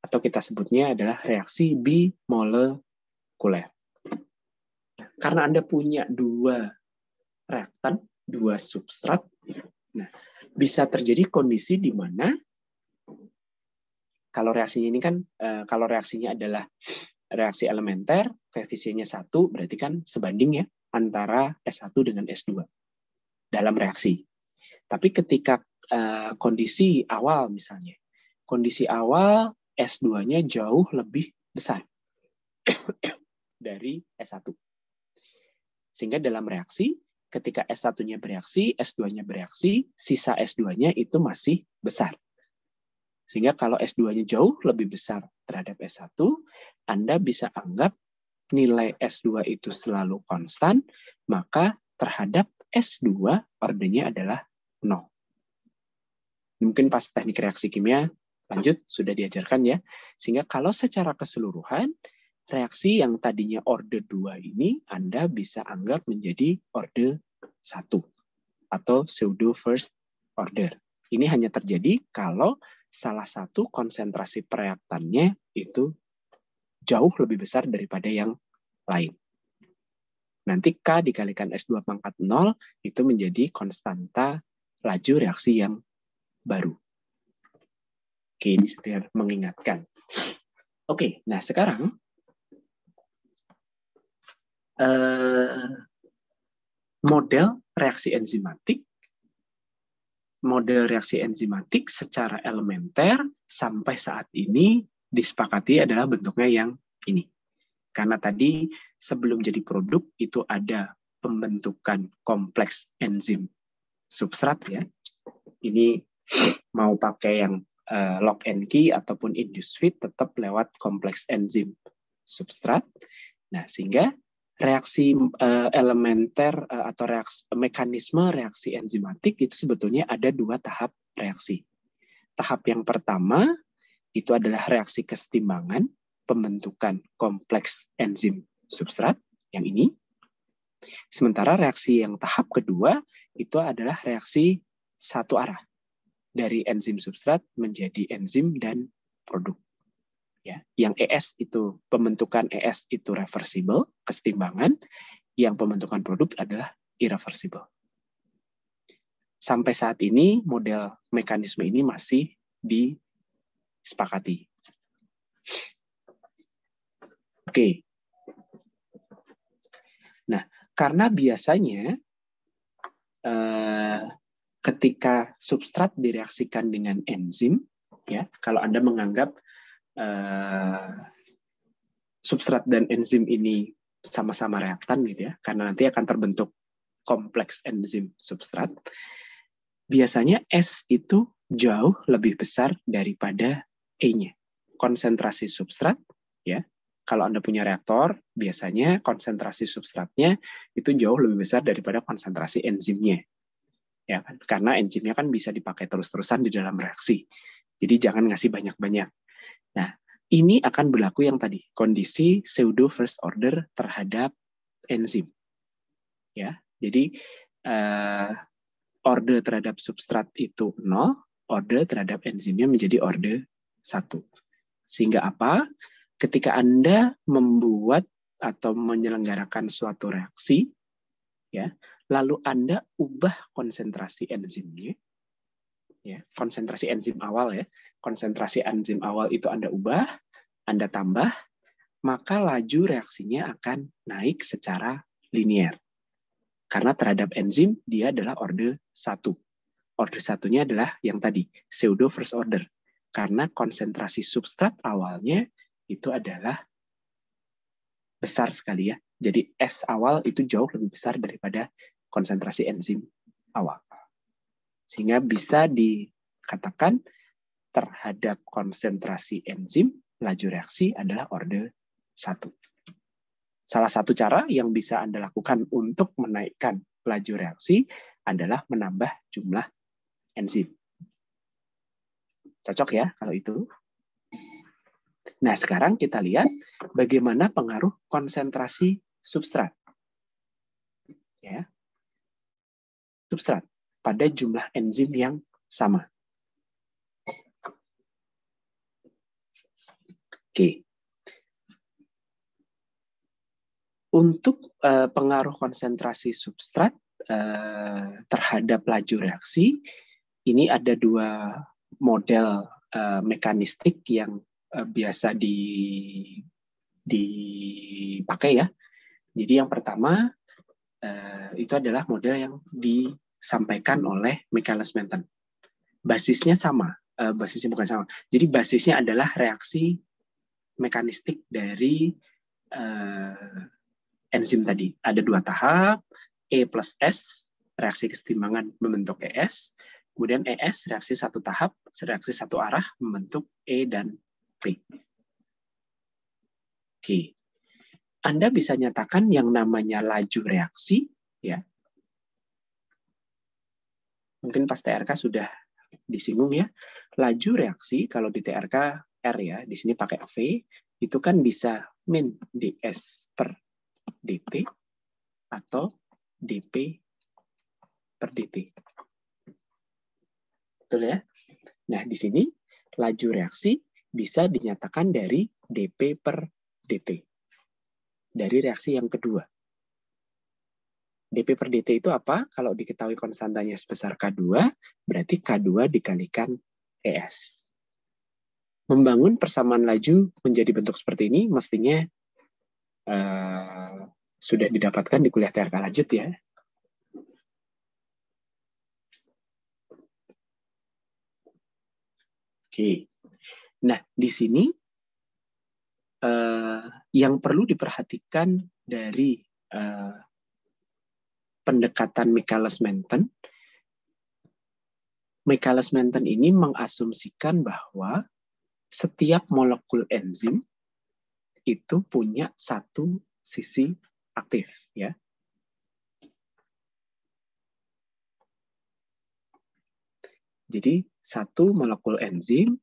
Atau kita sebutnya adalah reaksi bimolekuler. Karena Anda punya dua reaktan, dua substrat, nah, bisa terjadi kondisi di mana kalau reaksinya ini kan, kalau reaksinya adalah reaksi elementer, koefisiennya 1, berarti kan sebanding ya antara S1 dengan S2 dalam reaksi. Tapi ketika kondisi awal misalnya, kondisi awal S2-nya jauh lebih besar dari S1. Sehingga dalam reaksi, ketika S1-nya bereaksi, S2-nya bereaksi, sisa S2-nya itu masih besar. Sehingga kalau S2-nya jauh lebih besar terhadap S1, Anda bisa anggap nilai S2 itu selalu konstan, maka terhadap S2 ordenya adalah 0. Mungkin pas teknik reaksi kimia lanjut sudah diajarkan ya. Sehingga kalau secara keseluruhan reaksi yang tadinya order 2 ini Anda bisa anggap menjadi order 1 atau pseudo first order. Ini hanya terjadi kalau salah satu konsentrasi reaktannya itu jauh lebih besar daripada yang lain. Nanti K dikalikan S2 pangkat 0 itu menjadi konstanta laju reaksi yang baru. Oke, ini sekedar mengingatkan. Oke, nah sekarang model reaksi enzimatik secara elementer sampai saat ini disepakati adalah bentuknya yang ini. Karena tadi sebelum jadi produk itu ada pembentukan kompleks enzim substrat ya. Ini mau pakai yang lock and key ataupun induced feed tetap lewat kompleks enzim substrat. Nah, sehingga reaksi elementer atau mekanisme reaksi enzimatik itu sebetulnya ada 2 tahap reaksi. Tahap yang pertama itu adalah reaksi kesetimbangan pembentukan kompleks enzim substrat yang ini. Sementara reaksi yang tahap kedua itu adalah reaksi satu arah dari enzim substrat menjadi enzim dan produk. Ya, yang ES itu pembentukan ES itu reversible, kesetimbangan, yang pembentukan produk adalah irreversible. Sampai saat ini model mekanisme ini masih disepakati. Oke. Nah, karena biasanya ketika substrat direaksikan dengan enzim, ya, kalau Anda menganggap substrat dan enzim ini sama-sama reaktan, gitu ya, karena nanti akan terbentuk kompleks enzim substrat. Biasanya S itu jauh lebih besar daripada E-nya. Konsentrasi substrat, ya, kalau Anda punya reaktor, biasanya konsentrasi substratnya itu jauh lebih besar daripada konsentrasi enzimnya. Ya kan? Karena enzimnya kan bisa dipakai terus-terusan di dalam reaksi. Jadi jangan ngasih banyak-banyak. Nah, ini akan berlaku yang tadi, kondisi pseudo first order terhadap enzim. Ya, jadi order terhadap substrat itu 0, order terhadap enzimnya menjadi order 1. Sehingga apa? Ketika Anda membuat atau menyelenggarakan suatu reaksi, ya, lalu Anda ubah konsentrasi enzimnya, ya, konsentrasi enzim awal ya, konsentrasi enzim awal itu Anda ubah, Anda tambah, maka laju reaksinya akan naik secara linier. Karena terhadap enzim dia adalah order 1. Order 1-nya adalah yang tadi, pseudo first order. Karena konsentrasi substrat awalnya itu adalah besar sekali ya. Jadi S awal itu jauh lebih besar daripada konsentrasi enzim awal. Sehingga bisa dikatakan terhadap konsentrasi enzim, laju reaksi adalah order 1. Salah satu cara yang bisa Anda lakukan untuk menaikkan laju reaksi adalah menambah jumlah enzim. Cocok ya kalau itu? Nah, sekarang kita lihat bagaimana pengaruh konsentrasi substrat. Ya. Substrat pada jumlah enzim yang sama. Oke. Untuk pengaruh konsentrasi substrat terhadap laju reaksi, ini ada 2 model mekanistik yang biasa dipakai ya. Jadi yang pertama itu adalah model yang disampaikan oleh Michaelis-Menten. Basisnya sama, basisnya bukan sama. Jadi basisnya adalah reaksi mekanistik dari enzim tadi. Ada 2 tahap, E plus S, reaksi kesetimbangan membentuk ES, kemudian ES, reaksi 1 tahap, reaksi 1 arah, membentuk E dan P. Oke. Anda bisa nyatakan yang namanya laju reaksi, ya. Mungkin pas TRK sudah disinggung ya. Laju reaksi, kalau di TRK R ya, di sini pakai V, itu kan bisa min ds per dt atau dp per dt. Betul ya? Nah, di sini laju reaksi bisa dinyatakan dari dp per dt. Dari reaksi yang kedua. dp per dt itu apa? Kalau diketahui konstantanya sebesar K2, berarti K2 dikalikan ES. Membangun persamaan laju menjadi bentuk seperti ini mestinya sudah didapatkan di kuliah TRK lanjut ya. Oke. Nah, di sini yang perlu diperhatikan dari pendekatan Michaelis-Menten. Michaelis-Menten ini mengasumsikan bahwa setiap molekul enzim itu punya satu sisi aktif, ya. Jadi satu molekul enzim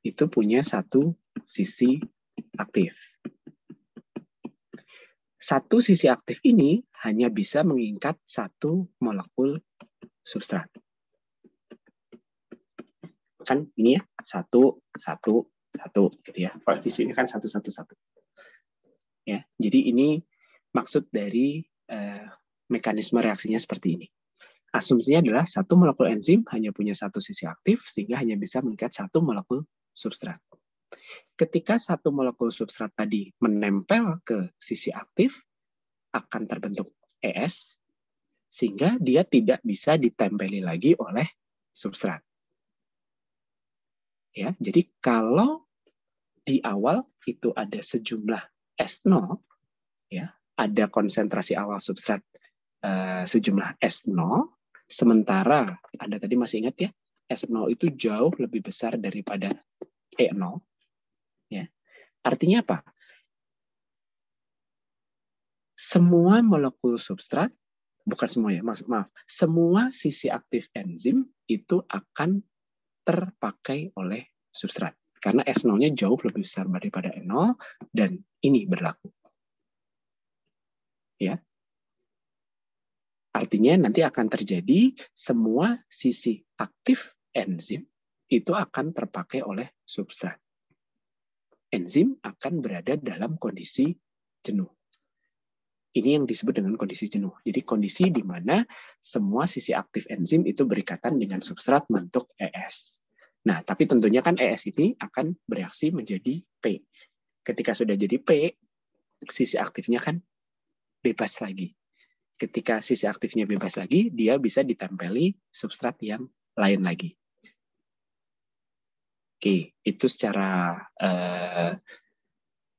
itu punya satu sisi aktif. Satu sisi aktif ini hanya bisa mengikat satu molekul substrat. Kan ini ya, satu, gitu ya. Koefisiennya kan 1, 1, 1. Ya, jadi ini maksud dari mekanisme reaksinya seperti ini. Asumsinya adalah satu molekul enzim hanya punya satu sisi aktif, sehingga hanya bisa mengikat satu molekul substrat. Ketika satu molekul substrat tadi menempel ke sisi aktif, akan terbentuk ES, sehingga dia tidak bisa ditempeli lagi oleh substrat. Ya, jadi kalau di awal itu ada sejumlah S0, ya, ada konsentrasi awal substrat sejumlah S0, sementara Anda tadi masih ingat ya, S0 itu jauh lebih besar daripada E0. Ya. Artinya apa? Semua molekul substrat, bukan semua ya, maaf, semua sisi aktif enzim itu akan terpakai oleh substrat. Karena S0-nya jauh lebih besar daripada E0, dan ini berlaku. Ya. Artinya nanti akan terjadi semua sisi aktif enzim itu akan terpakai oleh substrat. Enzim akan berada dalam kondisi jenuh. Ini yang disebut dengan kondisi jenuh. Jadi kondisi di mana semua sisi aktif enzim itu berikatan dengan substrat membentuk ES. Nah, tapi tentunya kan ES ini akan bereaksi menjadi P. Ketika sudah jadi P, sisi aktifnya kan bebas lagi. Ketika sisi aktifnya bebas lagi, dia bisa ditempeli substrat yang lain lagi. Oke, itu secara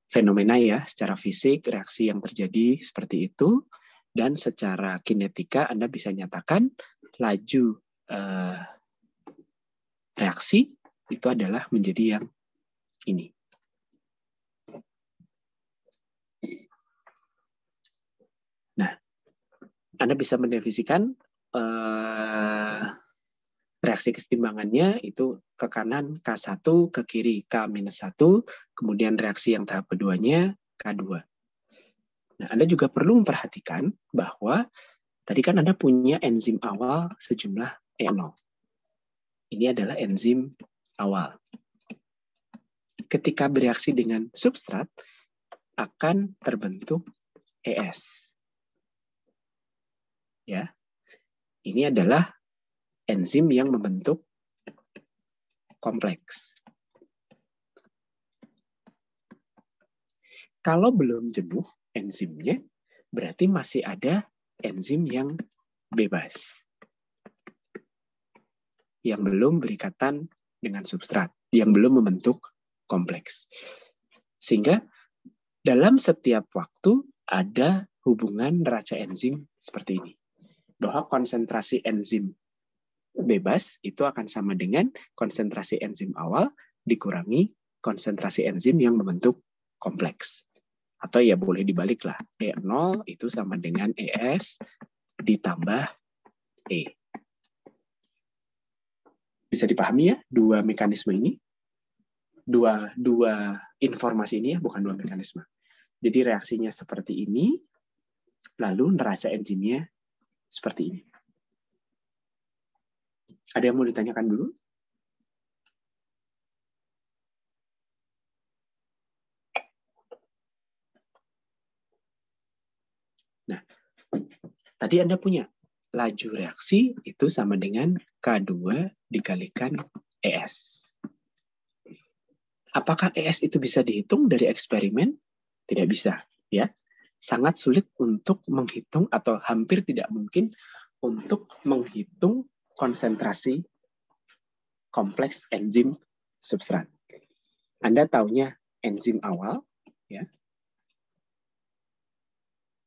fenomena ya, secara fisik, reaksi yang terjadi seperti itu, dan secara kinetika Anda bisa nyatakan laju reaksi itu adalah menjadi yang ini. Nah, Anda bisa mendefinisikan reaksi kesetimbangannya itu ke kanan K1, ke kiri K-1, kemudian reaksi yang tahap keduanya K2. Nah, Anda juga perlu memperhatikan bahwa tadi kan Anda punya enzim awal sejumlah E0. Ini adalah enzim awal. Ketika bereaksi dengan substrat, akan terbentuk ES. Ya, ini adalah enzim yang membentuk kompleks. Kalau belum jenuh enzimnya, berarti masih ada enzim yang bebas. Yang belum berikatan dengan substrat, yang belum membentuk kompleks. Sehingga dalam setiap waktu ada hubungan neraca enzim seperti ini. Bahwa konsentrasi enzim bebas itu akan sama dengan konsentrasi enzim awal dikurangi konsentrasi enzim yang membentuk kompleks. Atau ya boleh dibalik lah. E0 itu sama dengan ES ditambah E. Bisa dipahami ya dua mekanisme ini? Dua informasi ini ya, bukan dua mekanisme. Jadi reaksinya seperti ini, lalu neraca enzimnya seperti ini. Ada yang mau ditanyakan dulu? Nah, tadi Anda punya laju reaksi itu sama dengan K2 dikalikan ES. Apakah ES itu bisa dihitung dari eksperimen? Tidak bisa, ya. Sangat sulit untuk menghitung atau hampir tidak mungkin untuk menghitung konsentrasi kompleks enzim substrat. Anda taunya enzim awal, ya.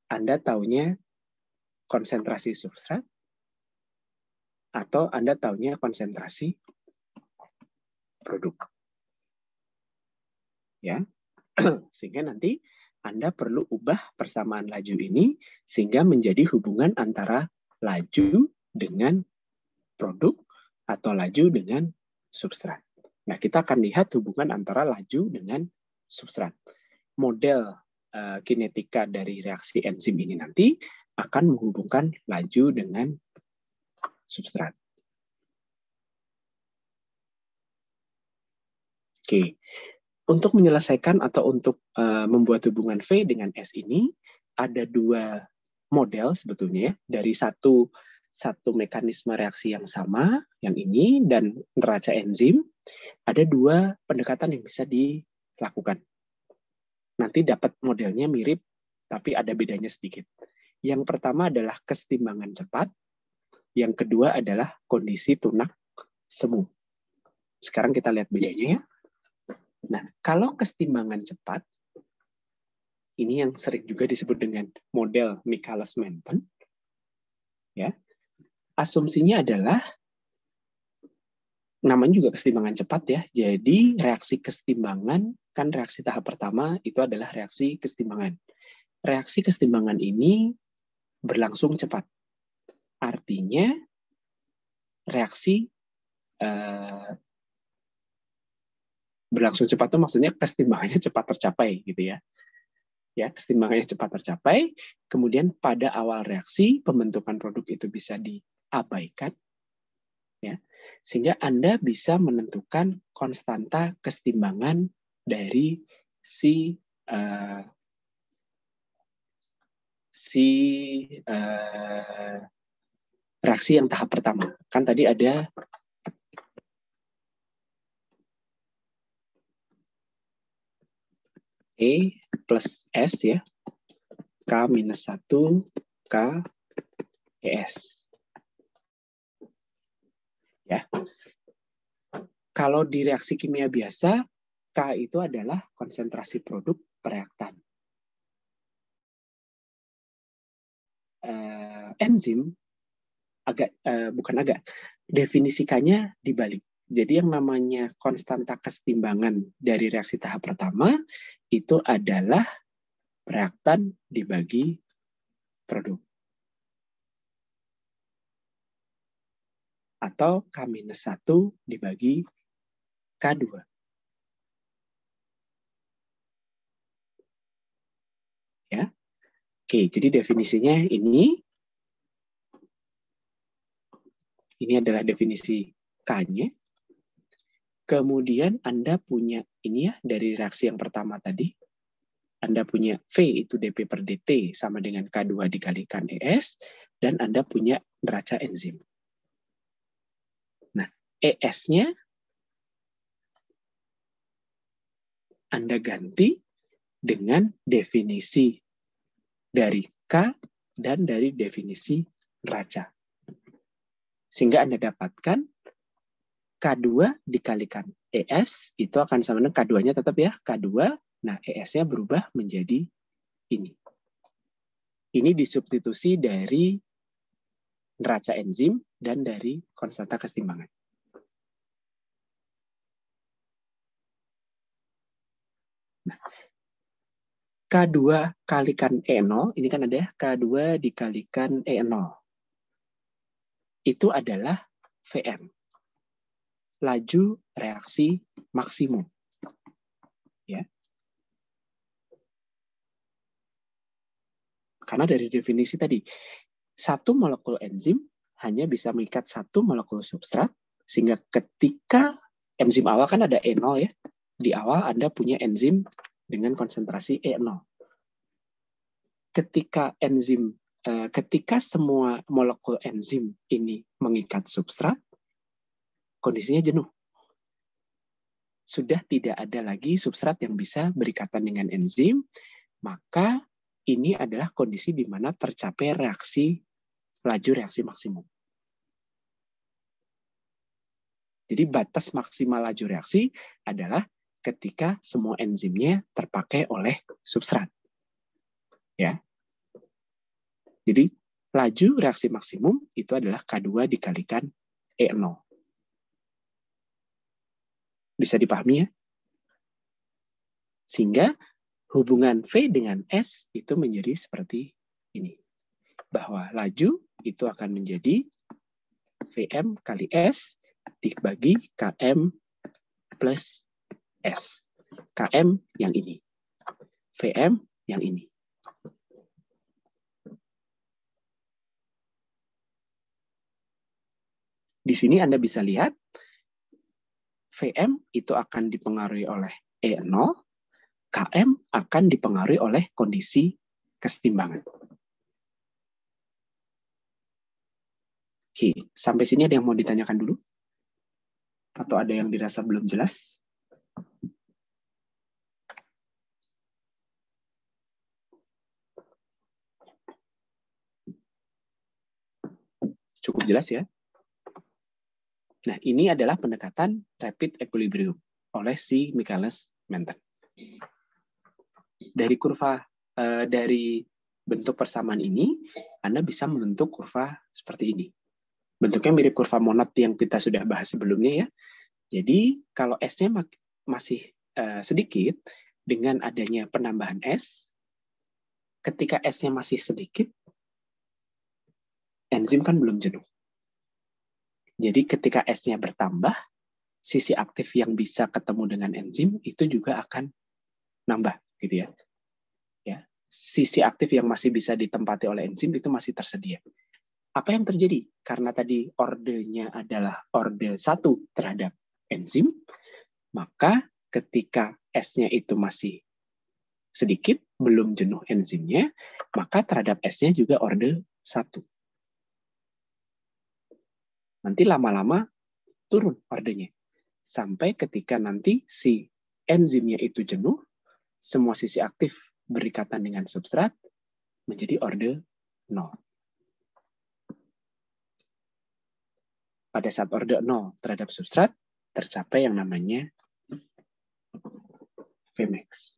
Anda taunya konsentrasi substrat, atau Anda taunya konsentrasi produk. Ya, sehingga nanti Anda perlu ubah persamaan laju ini sehingga menjadi hubungan antara laju dengan produk atau laju dengan substrat. Nah, kita akan lihat hubungan antara laju dengan substrat. Model kinetika dari reaksi enzim ini nanti akan menghubungkan laju dengan substrat. Oke. Untuk menyelesaikan atau untuk membuat hubungan V dengan S ini, ada dua model sebetulnya ya, dari satu mekanisme reaksi yang sama, yang ini, dan neraca enzim, ada dua pendekatan yang bisa dilakukan. Nanti dapat modelnya mirip, tapi ada bedanya sedikit. Yang pertama adalah kesetimbangan cepat, yang kedua adalah kondisi tunak semu. Sekarang kita lihat bedanya ya. Nah, kalau kesetimbangan cepat, ini yang sering juga disebut dengan model Michaelis-Menten, ya, asumsinya adalah, namanya juga kesetimbangan cepat ya, jadi reaksi kesetimbangan, kan reaksi tahap pertama itu adalah reaksi kesetimbangan. Reaksi kesetimbangan ini berlangsung cepat. Artinya, reaksi berlangsung cepat itu maksudnya kesetimbangannya cepat tercapai gitu ya. Ya, kesetimbangannya cepat tercapai, kemudian pada awal reaksi pembentukan produk itu bisa diabaikan ya. Sehingga Anda bisa menentukan konstanta kesetimbangan dari reaksi yang tahap pertama. Kan tadi ada E plus S ya, K minus 1, K, ES. Ya. Kalau di reaksi kimia biasa, K itu adalah konsentrasi produk reaktan. Enzim, definisi K-nya dibalik. Jadi yang namanya konstanta kesetimbangan dari reaksi tahap pertama itu adalah reaktan dibagi produk. Atau K-1 dibagi K2. Ya. Oke, jadi definisinya ini adalah definisi K-nya. Kemudian Anda punya ini ya, dari reaksi yang pertama tadi. Anda punya V itu dP per dt sama dengan K2 dikalikan ES, dan Anda punya neraca enzim. Nah, ES-nya Anda ganti dengan definisi dari K dan dari definisi neraca. Sehingga Anda dapatkan K2 dikalikan ES, itu akan sama dengan K2-nya tetap ya, K2, nah ES-nya berubah menjadi ini. Ini disubstitusi dari neraca enzim dan dari konstanta kesetimbangan. Nah, K2 kalikan E0, ini kan ada ya, K2 dikalikan E0. Itu adalah VM. Laju reaksi maksimum. Ya. Karena dari definisi tadi, satu molekul enzim hanya bisa mengikat satu molekul substrat, sehingga ketika enzim awal kan ada E0 ya, di awal Anda punya enzim dengan konsentrasi E0. Ketika semua molekul enzim ini mengikat substrat, kondisinya jenuh. Sudah tidak ada lagi substrat yang bisa berikatan dengan enzim, maka ini adalah kondisi di mana tercapai laju reaksi maksimum. Jadi batas maksimal laju reaksi adalah ketika semua enzimnya terpakai oleh substrat. Ya. Jadi laju reaksi maksimum itu adalah K2 dikalikan E0. Bisa dipahami ya? Sehingga hubungan V dengan S itu menjadi seperti ini. Bahwa laju itu akan menjadi Vm kali S dibagi Km plus S. Km yang ini. Vm yang ini. Di sini Anda bisa lihat Vm itu akan dipengaruhi oleh E0, Km akan dipengaruhi oleh kondisi kesetimbangan. Oke, sampai sini ada yang mau ditanyakan dulu? Atau ada yang dirasa belum jelas? Cukup jelas ya? Nah, ini adalah pendekatan rapid equilibrium oleh si Michaelis-Menten. Dari bentuk persamaan ini, Anda bisa membentuk kurva seperti ini. Bentuknya mirip kurva Monod yang kita sudah bahas sebelumnya ya. Jadi, kalau S-nya masih sedikit, dengan adanya penambahan S, ketika S-nya masih sedikit, enzim kan belum jenuh. Jadi ketika S-nya bertambah, sisi aktif yang bisa ketemu dengan enzim itu juga akan nambah, gitu ya. Sisi aktif yang masih bisa ditempati oleh enzim itu masih tersedia. Apa yang terjadi? Karena tadi ordenya adalah orde 1 terhadap enzim, maka ketika S-nya itu masih sedikit, belum jenuh enzimnya, maka terhadap S-nya juga orde 1. Nanti lama-lama turun ordenya. Sampai ketika nanti si enzimnya itu jenuh, semua sisi aktif berikatan dengan substrat menjadi orde 0. Pada saat orde 0 terhadap substrat, tercapai yang namanya Vmax.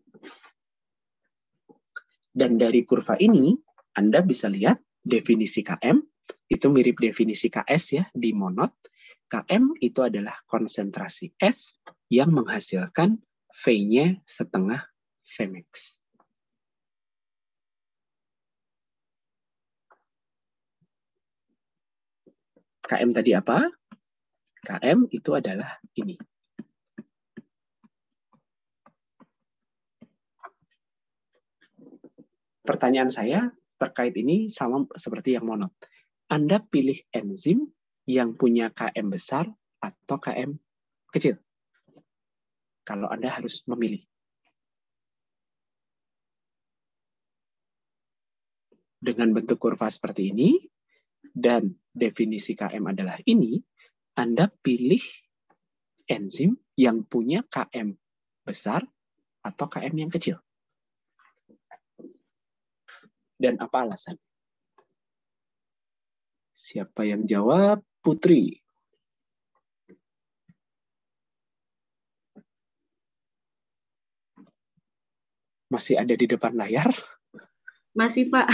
Dan dari kurva ini, Anda bisa lihat definisi Km, itu mirip definisi Ks ya, di Monod. Km itu adalah konsentrasi S yang menghasilkan V-nya setengah Vmax. Km tadi apa? Km itu adalah ini. Pertanyaan saya terkait ini sama seperti yang Monod. Anda pilih enzim yang punya Km besar atau Km kecil? Kalau Anda harus memilih. Dengan bentuk kurva seperti ini, dan definisi Km adalah ini, Anda pilih enzim yang punya Km besar atau Km yang kecil. Dan apa alasan? Siapa yang jawab? Putri. Masih ada di depan layar? Masih, Pak.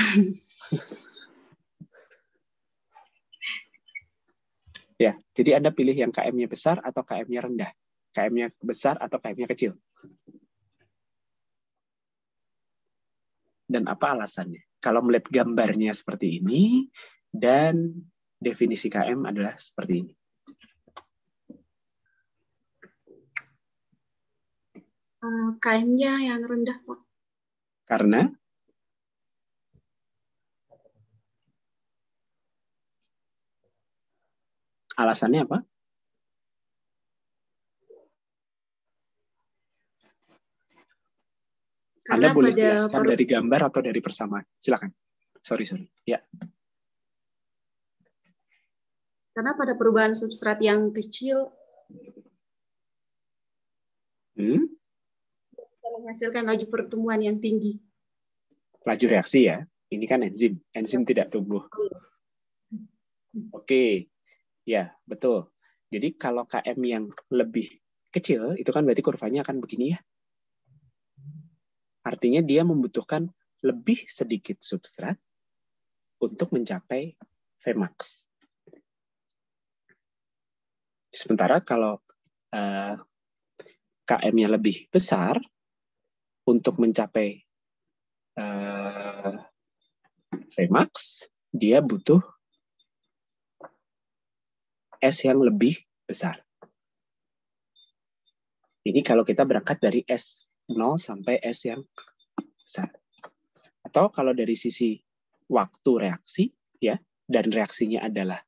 Ya, jadi Anda pilih yang KM-nya besar atau KM-nya rendah. KM-nya besar atau KM-nya kecil. Dan apa alasannya? Kalau melihat gambarnya seperti ini, dan definisi KM adalah seperti ini. KM-nya yang rendah, Pak. Karena? Alasannya apa? Anda Karena boleh pada jelaskan dari gambar atau dari persamaan. Silakan. Sorry. Ya. Karena pada perubahan substrat yang kecil bisa menghasilkan laju pertumbuhan yang tinggi. Laju reaksi ya. Ini kan enzim. Enzim tidak tumbuh. Oke. Ya, betul. Jadi kalau KM yang lebih kecil, itu kan berarti kurvanya akan begini ya. Artinya dia membutuhkan lebih sedikit substrat untuk mencapai Vmax. Sementara kalau KM-nya lebih besar, untuk mencapai Vmax, dia butuh S yang lebih besar. Ini kalau kita berangkat dari S0 sampai S yang besar. Atau kalau dari sisi waktu reaksi, ya, dan reaksinya adalah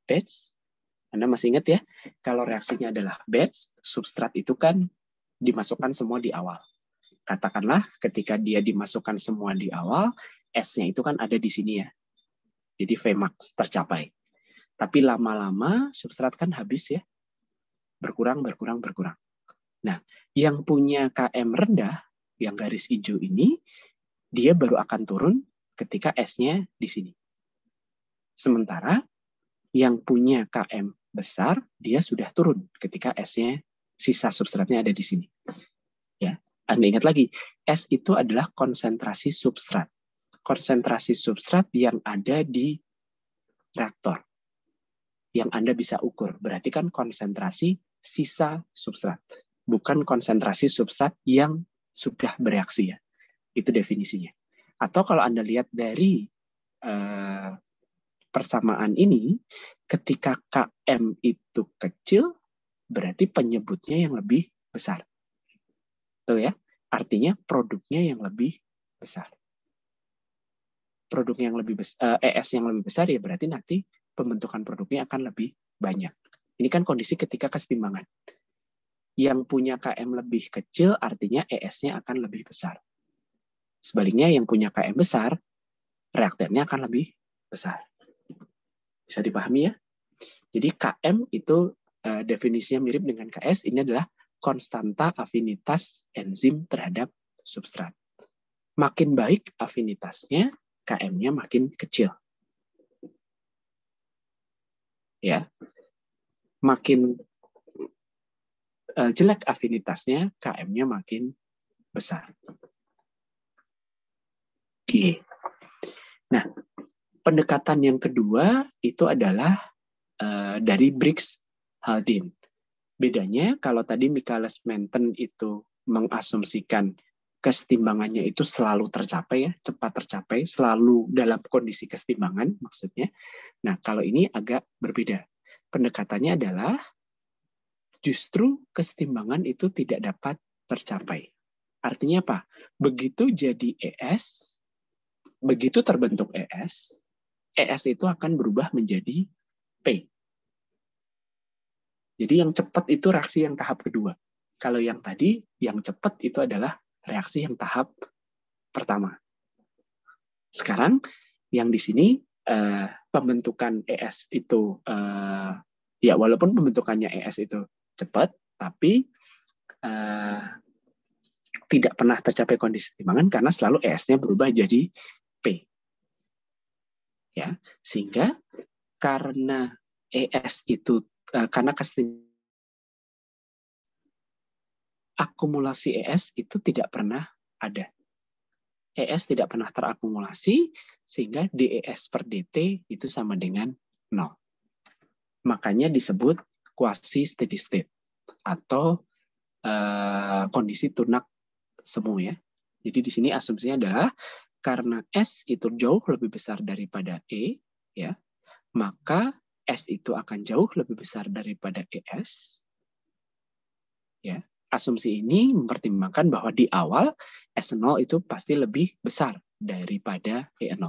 batch. Anda masih ingat ya, kalau reaksinya adalah batch, substrat itu kan dimasukkan semua di awal. Katakanlah ketika dia dimasukkan semua di awal, S-nya itu kan ada di sini ya. Jadi Vmax tercapai. Tapi lama-lama substrat kan habis ya. Berkurang. Nah, yang punya KM rendah, yang garis hijau ini, dia baru akan turun ketika S-nya di sini. Sementara yang punya KM besar, dia sudah turun ketika S-nya, sisa substratnya ada di sini. Ya, Anda ingat lagi, S itu adalah konsentrasi substrat. Konsentrasi substrat yang ada di reaktor. Yang Anda bisa ukur. Berarti kan konsentrasi sisa substrat. Bukan konsentrasi substrat yang sudah bereaksi ya. Itu definisinya. Atau kalau Anda lihat dari persamaan ini, ketika KM itu kecil, berarti penyebutnya yang lebih besar. Tuh ya, artinya produknya yang lebih besar. Produk yang lebih besar, ES yang lebih besar ya berarti nanti pembentukan produknya akan lebih banyak. Ini kan kondisi ketika kesetimbangan. Yang punya KM lebih kecil artinya ES-nya akan lebih besar. Sebaliknya yang punya KM besar, reaktannya akan lebih besar. Bisa dipahami ya? Jadi KM itu definisinya mirip dengan KS, ini adalah konstanta afinitas enzim terhadap substrat. Makin baik afinitasnya, KM-nya makin kecil. Ya. Makin jelek afinitasnya, KM-nya makin besar. Oke. Nah, pendekatan yang kedua itu adalah dari Briggs-Haldane. Bedanya kalau tadi Michaelis-Menten itu mengasumsikan kesetimbangannya itu selalu tercapai ya, cepat tercapai, selalu dalam kondisi kesetimbangan maksudnya. Nah, kalau ini agak berbeda. Pendekatannya adalah justru kesetimbangan itu tidak dapat tercapai. Artinya apa? Begitu jadi ES, begitu terbentuk ES itu akan berubah menjadi P. Jadi yang cepat itu reaksi yang tahap kedua. Kalau yang tadi, yang cepat itu adalah reaksi yang tahap pertama. Sekarang, yang di sini pembentukan ES itu, ya walaupun pembentukannya ES itu cepat, tapi tidak pernah tercapai kondisi kesetimbangan karena selalu ES-nya berubah jadi P. Ya, sehingga karena ES itu karena akumulasi ES itu tidak pernah ada. ES tidak pernah terakumulasi sehingga DES per DT itu sama dengan 0. Makanya disebut quasi steady state atau kondisi tunak semu ya. Jadi di sini asumsinya adalah karena S itu jauh lebih besar daripada E ya, maka S itu akan jauh lebih besar daripada ES. Ya. Asumsi ini mempertimbangkan bahwa di awal S0 itu pasti lebih besar daripada E0.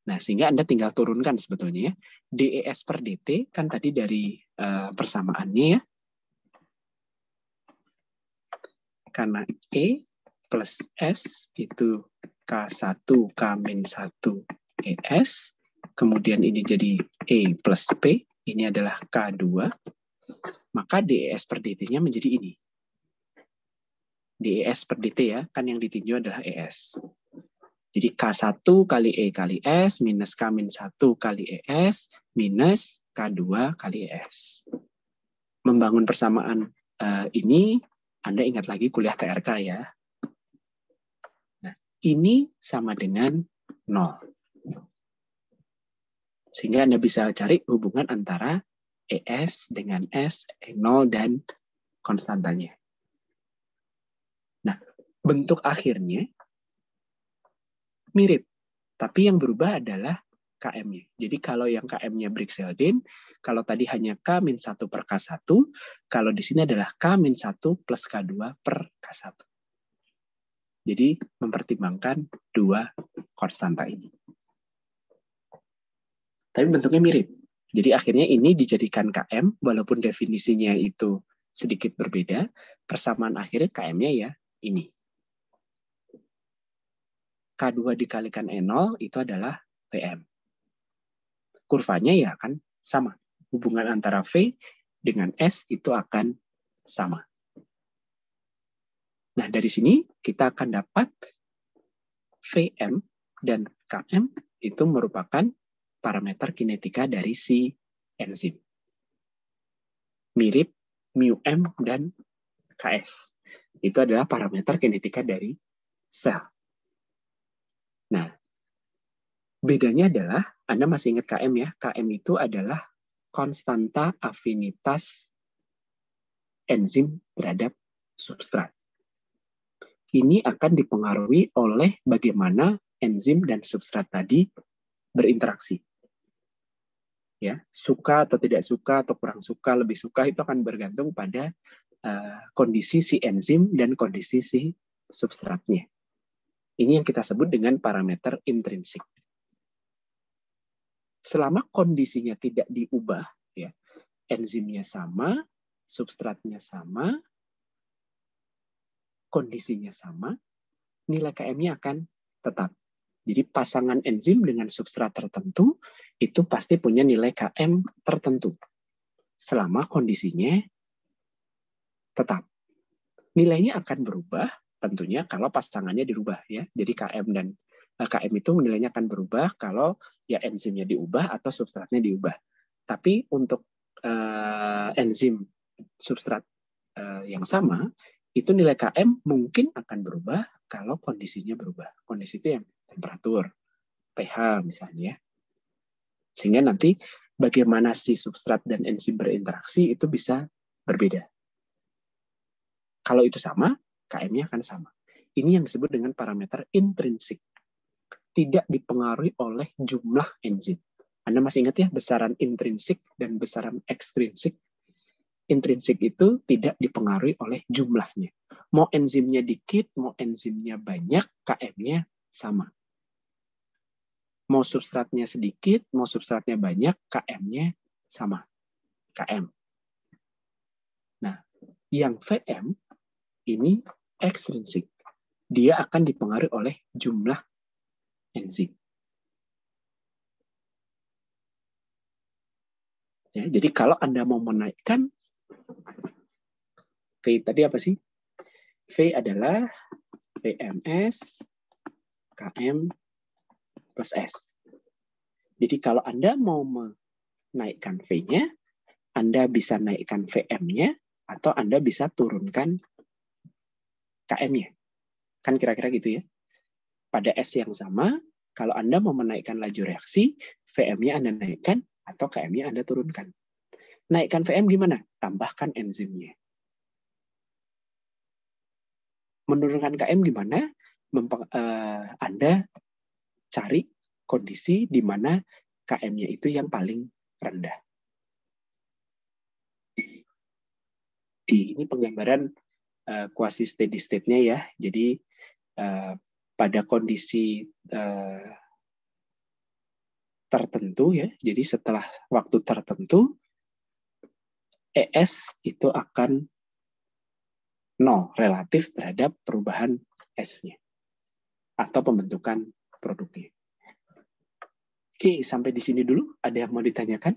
Nah, sehingga Anda tinggal turunkan sebetulnya ya. DES per DT kan tadi dari persamaannya ya. Karena E plus S itu K1 K-1 ES. Kemudian ini jadi E plus P. Ini adalah K2. Maka DES per DT-nya menjadi ini. DES per DT ya. Kan yang ditinjau adalah ES. Jadi K1 kali E kali S minus K-1 kali ES minus K2 kali ES. Membangun persamaan ini, Anda ingat lagi kuliah TRK ya. Nah, ini sama dengan 0. Sehingga Anda bisa cari hubungan antara ES dengan S, E0, dan konstantanya. Nah, bentuk akhirnya mirip, tapi yang berubah adalah KM-nya. Jadi kalau yang KM-nya Brix-Zeldin, kalau tadi hanya K-1 per K1, kalau di sini adalah K-1 plus K2 per K1. Jadi mempertimbangkan dua konstanta ini. Tapi bentuknya mirip. Jadi akhirnya ini dijadikan KM, walaupun definisinya itu sedikit berbeda, persamaan akhirnya KM-nya ya ini. K2 dikalikan E0 itu adalah VM. Kurvanya ya akan sama. Hubungan antara V dengan S itu akan sama. Nah, dari sini kita akan dapat VM dan KM itu merupakan parameter kinetika dari si enzim. Mirip μm dan Ks. Itu adalah parameter kinetika dari sel. Nah, bedanya adalah, Anda masih ingat KM ya, KM itu adalah konstanta afinitas enzim terhadap substrat. Ini akan dipengaruhi oleh bagaimana enzim dan substrat tadi berinteraksi. Ya, suka atau tidak suka, atau kurang suka, lebih suka, itu akan bergantung pada kondisi si enzim dan kondisi si substratnya. Ini yang kita sebut dengan parameter intrinsik. Selama kondisinya tidak diubah, ya, enzimnya sama, substratnya sama, kondisinya sama, nilai KM-nya akan tetap. Jadi pasangan enzim dengan substrat tertentu itu pasti punya nilai KM tertentu. Selama kondisinya tetap. Nilainya akan berubah tentunya kalau pasangannya dirubah ya. Jadi KM itu nilainya akan berubah kalau ya enzimnya diubah atau substratnya diubah. Tapi untuk enzim substrat yang sama, itu nilai KM mungkin akan berubah kalau kondisinya berubah. Kondisi itu yang temperatur, pH misalnya. Sehingga nanti bagaimana si substrat dan enzim berinteraksi itu bisa berbeda. Kalau itu sama, KM-nya akan sama. Ini yang disebut dengan parameter intrinsik. Tidak dipengaruhi oleh jumlah enzim. Anda masih ingat ya, besaran intrinsik dan besaran ekstrinsik. Intrinsik itu tidak dipengaruhi oleh jumlahnya. Mau enzimnya dikit, mau enzimnya banyak, KM-nya sama. Mau substratnya sedikit, mau substratnya banyak, KM-nya sama. KM. Nah, yang VM ini ekstrinsik. Dia akan dipengaruhi oleh jumlah enzim. Ya, jadi kalau Anda mau menaikkan V tadi apa sih? V adalah VMS KM plus S. Jadi kalau Anda mau menaikkan V-nya, Anda bisa naikkan VM-nya atau Anda bisa turunkan KM-nya. Kan kira-kira gitu ya. Pada S yang sama, kalau Anda mau menaikkan laju reaksi, VM-nya Anda naikkan atau KM-nya Anda turunkan. Naikkan VM gimana? Tambahkan enzimnya. Menurunkan KM gimana? Anda cari kondisi di mana KM-nya itu yang paling rendah. Ini penggambaran quasi steady state-nya ya. Jadi pada kondisi tertentu ya. Jadi setelah waktu tertentu ES itu akan 0 relatif terhadap perubahan S-nya atau pembentukan produknya. Oke, sampai di sini dulu. Ada yang mau ditanyakan?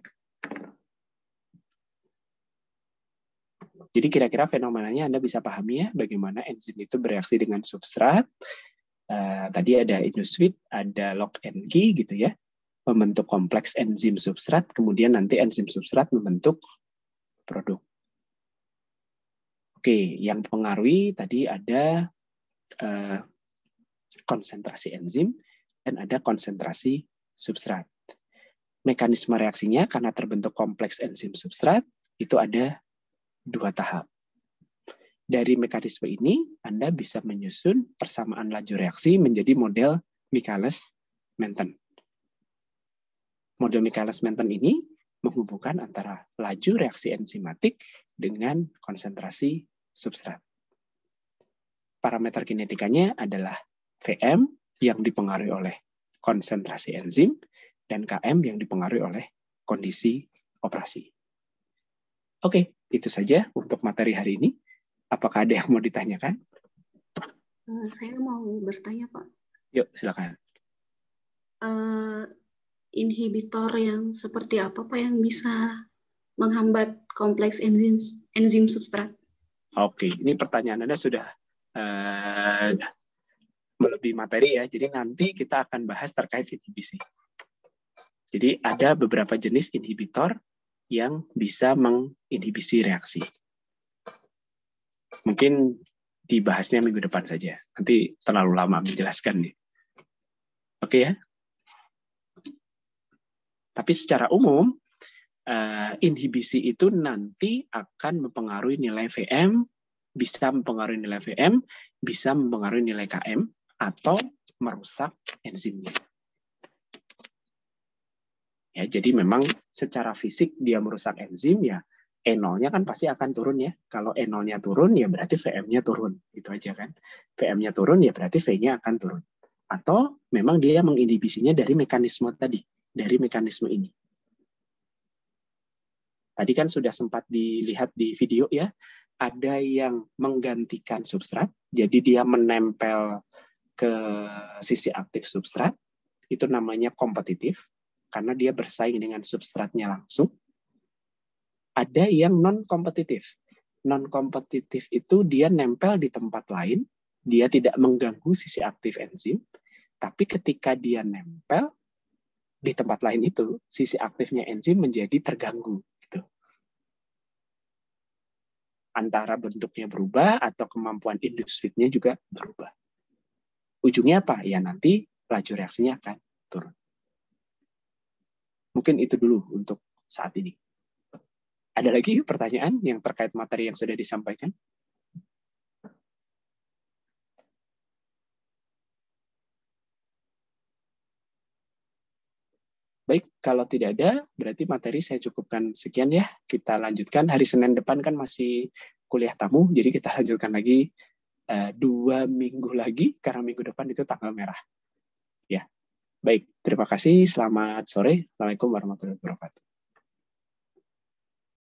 Jadi kira-kira fenomenanya Anda bisa pahami ya, bagaimana enzim itu bereaksi dengan substrat. Tadi ada induced, ada lock and key gitu ya, membentuk kompleks enzim substrat, kemudian nanti enzim substrat membentuk produk. Oke, yang mempengaruhi tadi ada konsentrasi enzim dan ada konsentrasi substrat. Mekanisme reaksinya karena terbentuk kompleks enzim substrat itu ada 2 tahap. Dari mekanisme ini, Anda bisa menyusun persamaan laju reaksi menjadi model Michaelis-Menten. Model Michaelis-Menten ini menghubungkan antara laju reaksi enzimatik dengan konsentrasi substrat. Parameter kinetikanya adalah Vm yang dipengaruhi oleh konsentrasi enzim dan Km yang dipengaruhi oleh kondisi operasi. Oke, itu saja untuk materi hari ini. Apakah ada yang mau ditanyakan? Saya mau bertanya, Pak. Yuk, silakan. Inhibitor yang seperti apa, Pak, yang bisa menghambat kompleks enzim substrat? Oke, ini pertanyaan Anda sudah melebihi materi ya. Jadi nanti kita akan bahas terkait inhibisi. Jadi ada beberapa jenis inhibitor yang bisa menginhibisi reaksi. Mungkin dibahasnya minggu depan saja. Nanti terlalu lama menjelaskan nih. Oke ya. Tapi secara umum, inhibisi itu nanti akan mempengaruhi nilai Vm, bisa mempengaruhi nilai Vm, bisa mempengaruhi nilai Km, atau merusak enzimnya. Ya, jadi memang secara fisik dia merusak enzim, ya E0-nya kan pasti akan turun ya. Kalau E0-nya turun, ya berarti Vm-nya turun. Gitu aja kan. Vm-nya turun, ya berarti V-nya akan turun. Atau memang dia menginhibisinya dari mekanisme tadi, dari mekanisme ini. Tadi kan sudah sempat dilihat di video ya, ada yang menggantikan substrat, jadi dia menempel ke sisi aktif substrat, itu namanya kompetitif, karena dia bersaing dengan substratnya langsung. Ada yang non-kompetitif. Non-kompetitif itu dia nempel di tempat lain, dia tidak mengganggu sisi aktif enzim, tapi ketika dia nempel di tempat lain itu, sisi aktifnya enzim menjadi terganggu. Gitu. Antara bentuknya berubah atau kemampuan induced-nya juga berubah. Ujungnya apa? Ya nanti laju reaksinya akan turun. Mungkin itu dulu untuk saat ini. Ada lagi pertanyaan yang terkait materi yang sudah disampaikan? Baik, kalau tidak ada, berarti materi saya cukupkan sekian ya. Kita lanjutkan. Hari Senin depan kan masih kuliah tamu, jadi kita lanjutkan lagi 2 minggu lagi, karena minggu depan itu tanggal merah. Ya, baik. Terima kasih. Selamat sore. Assalamualaikum warahmatullahi wabarakatuh.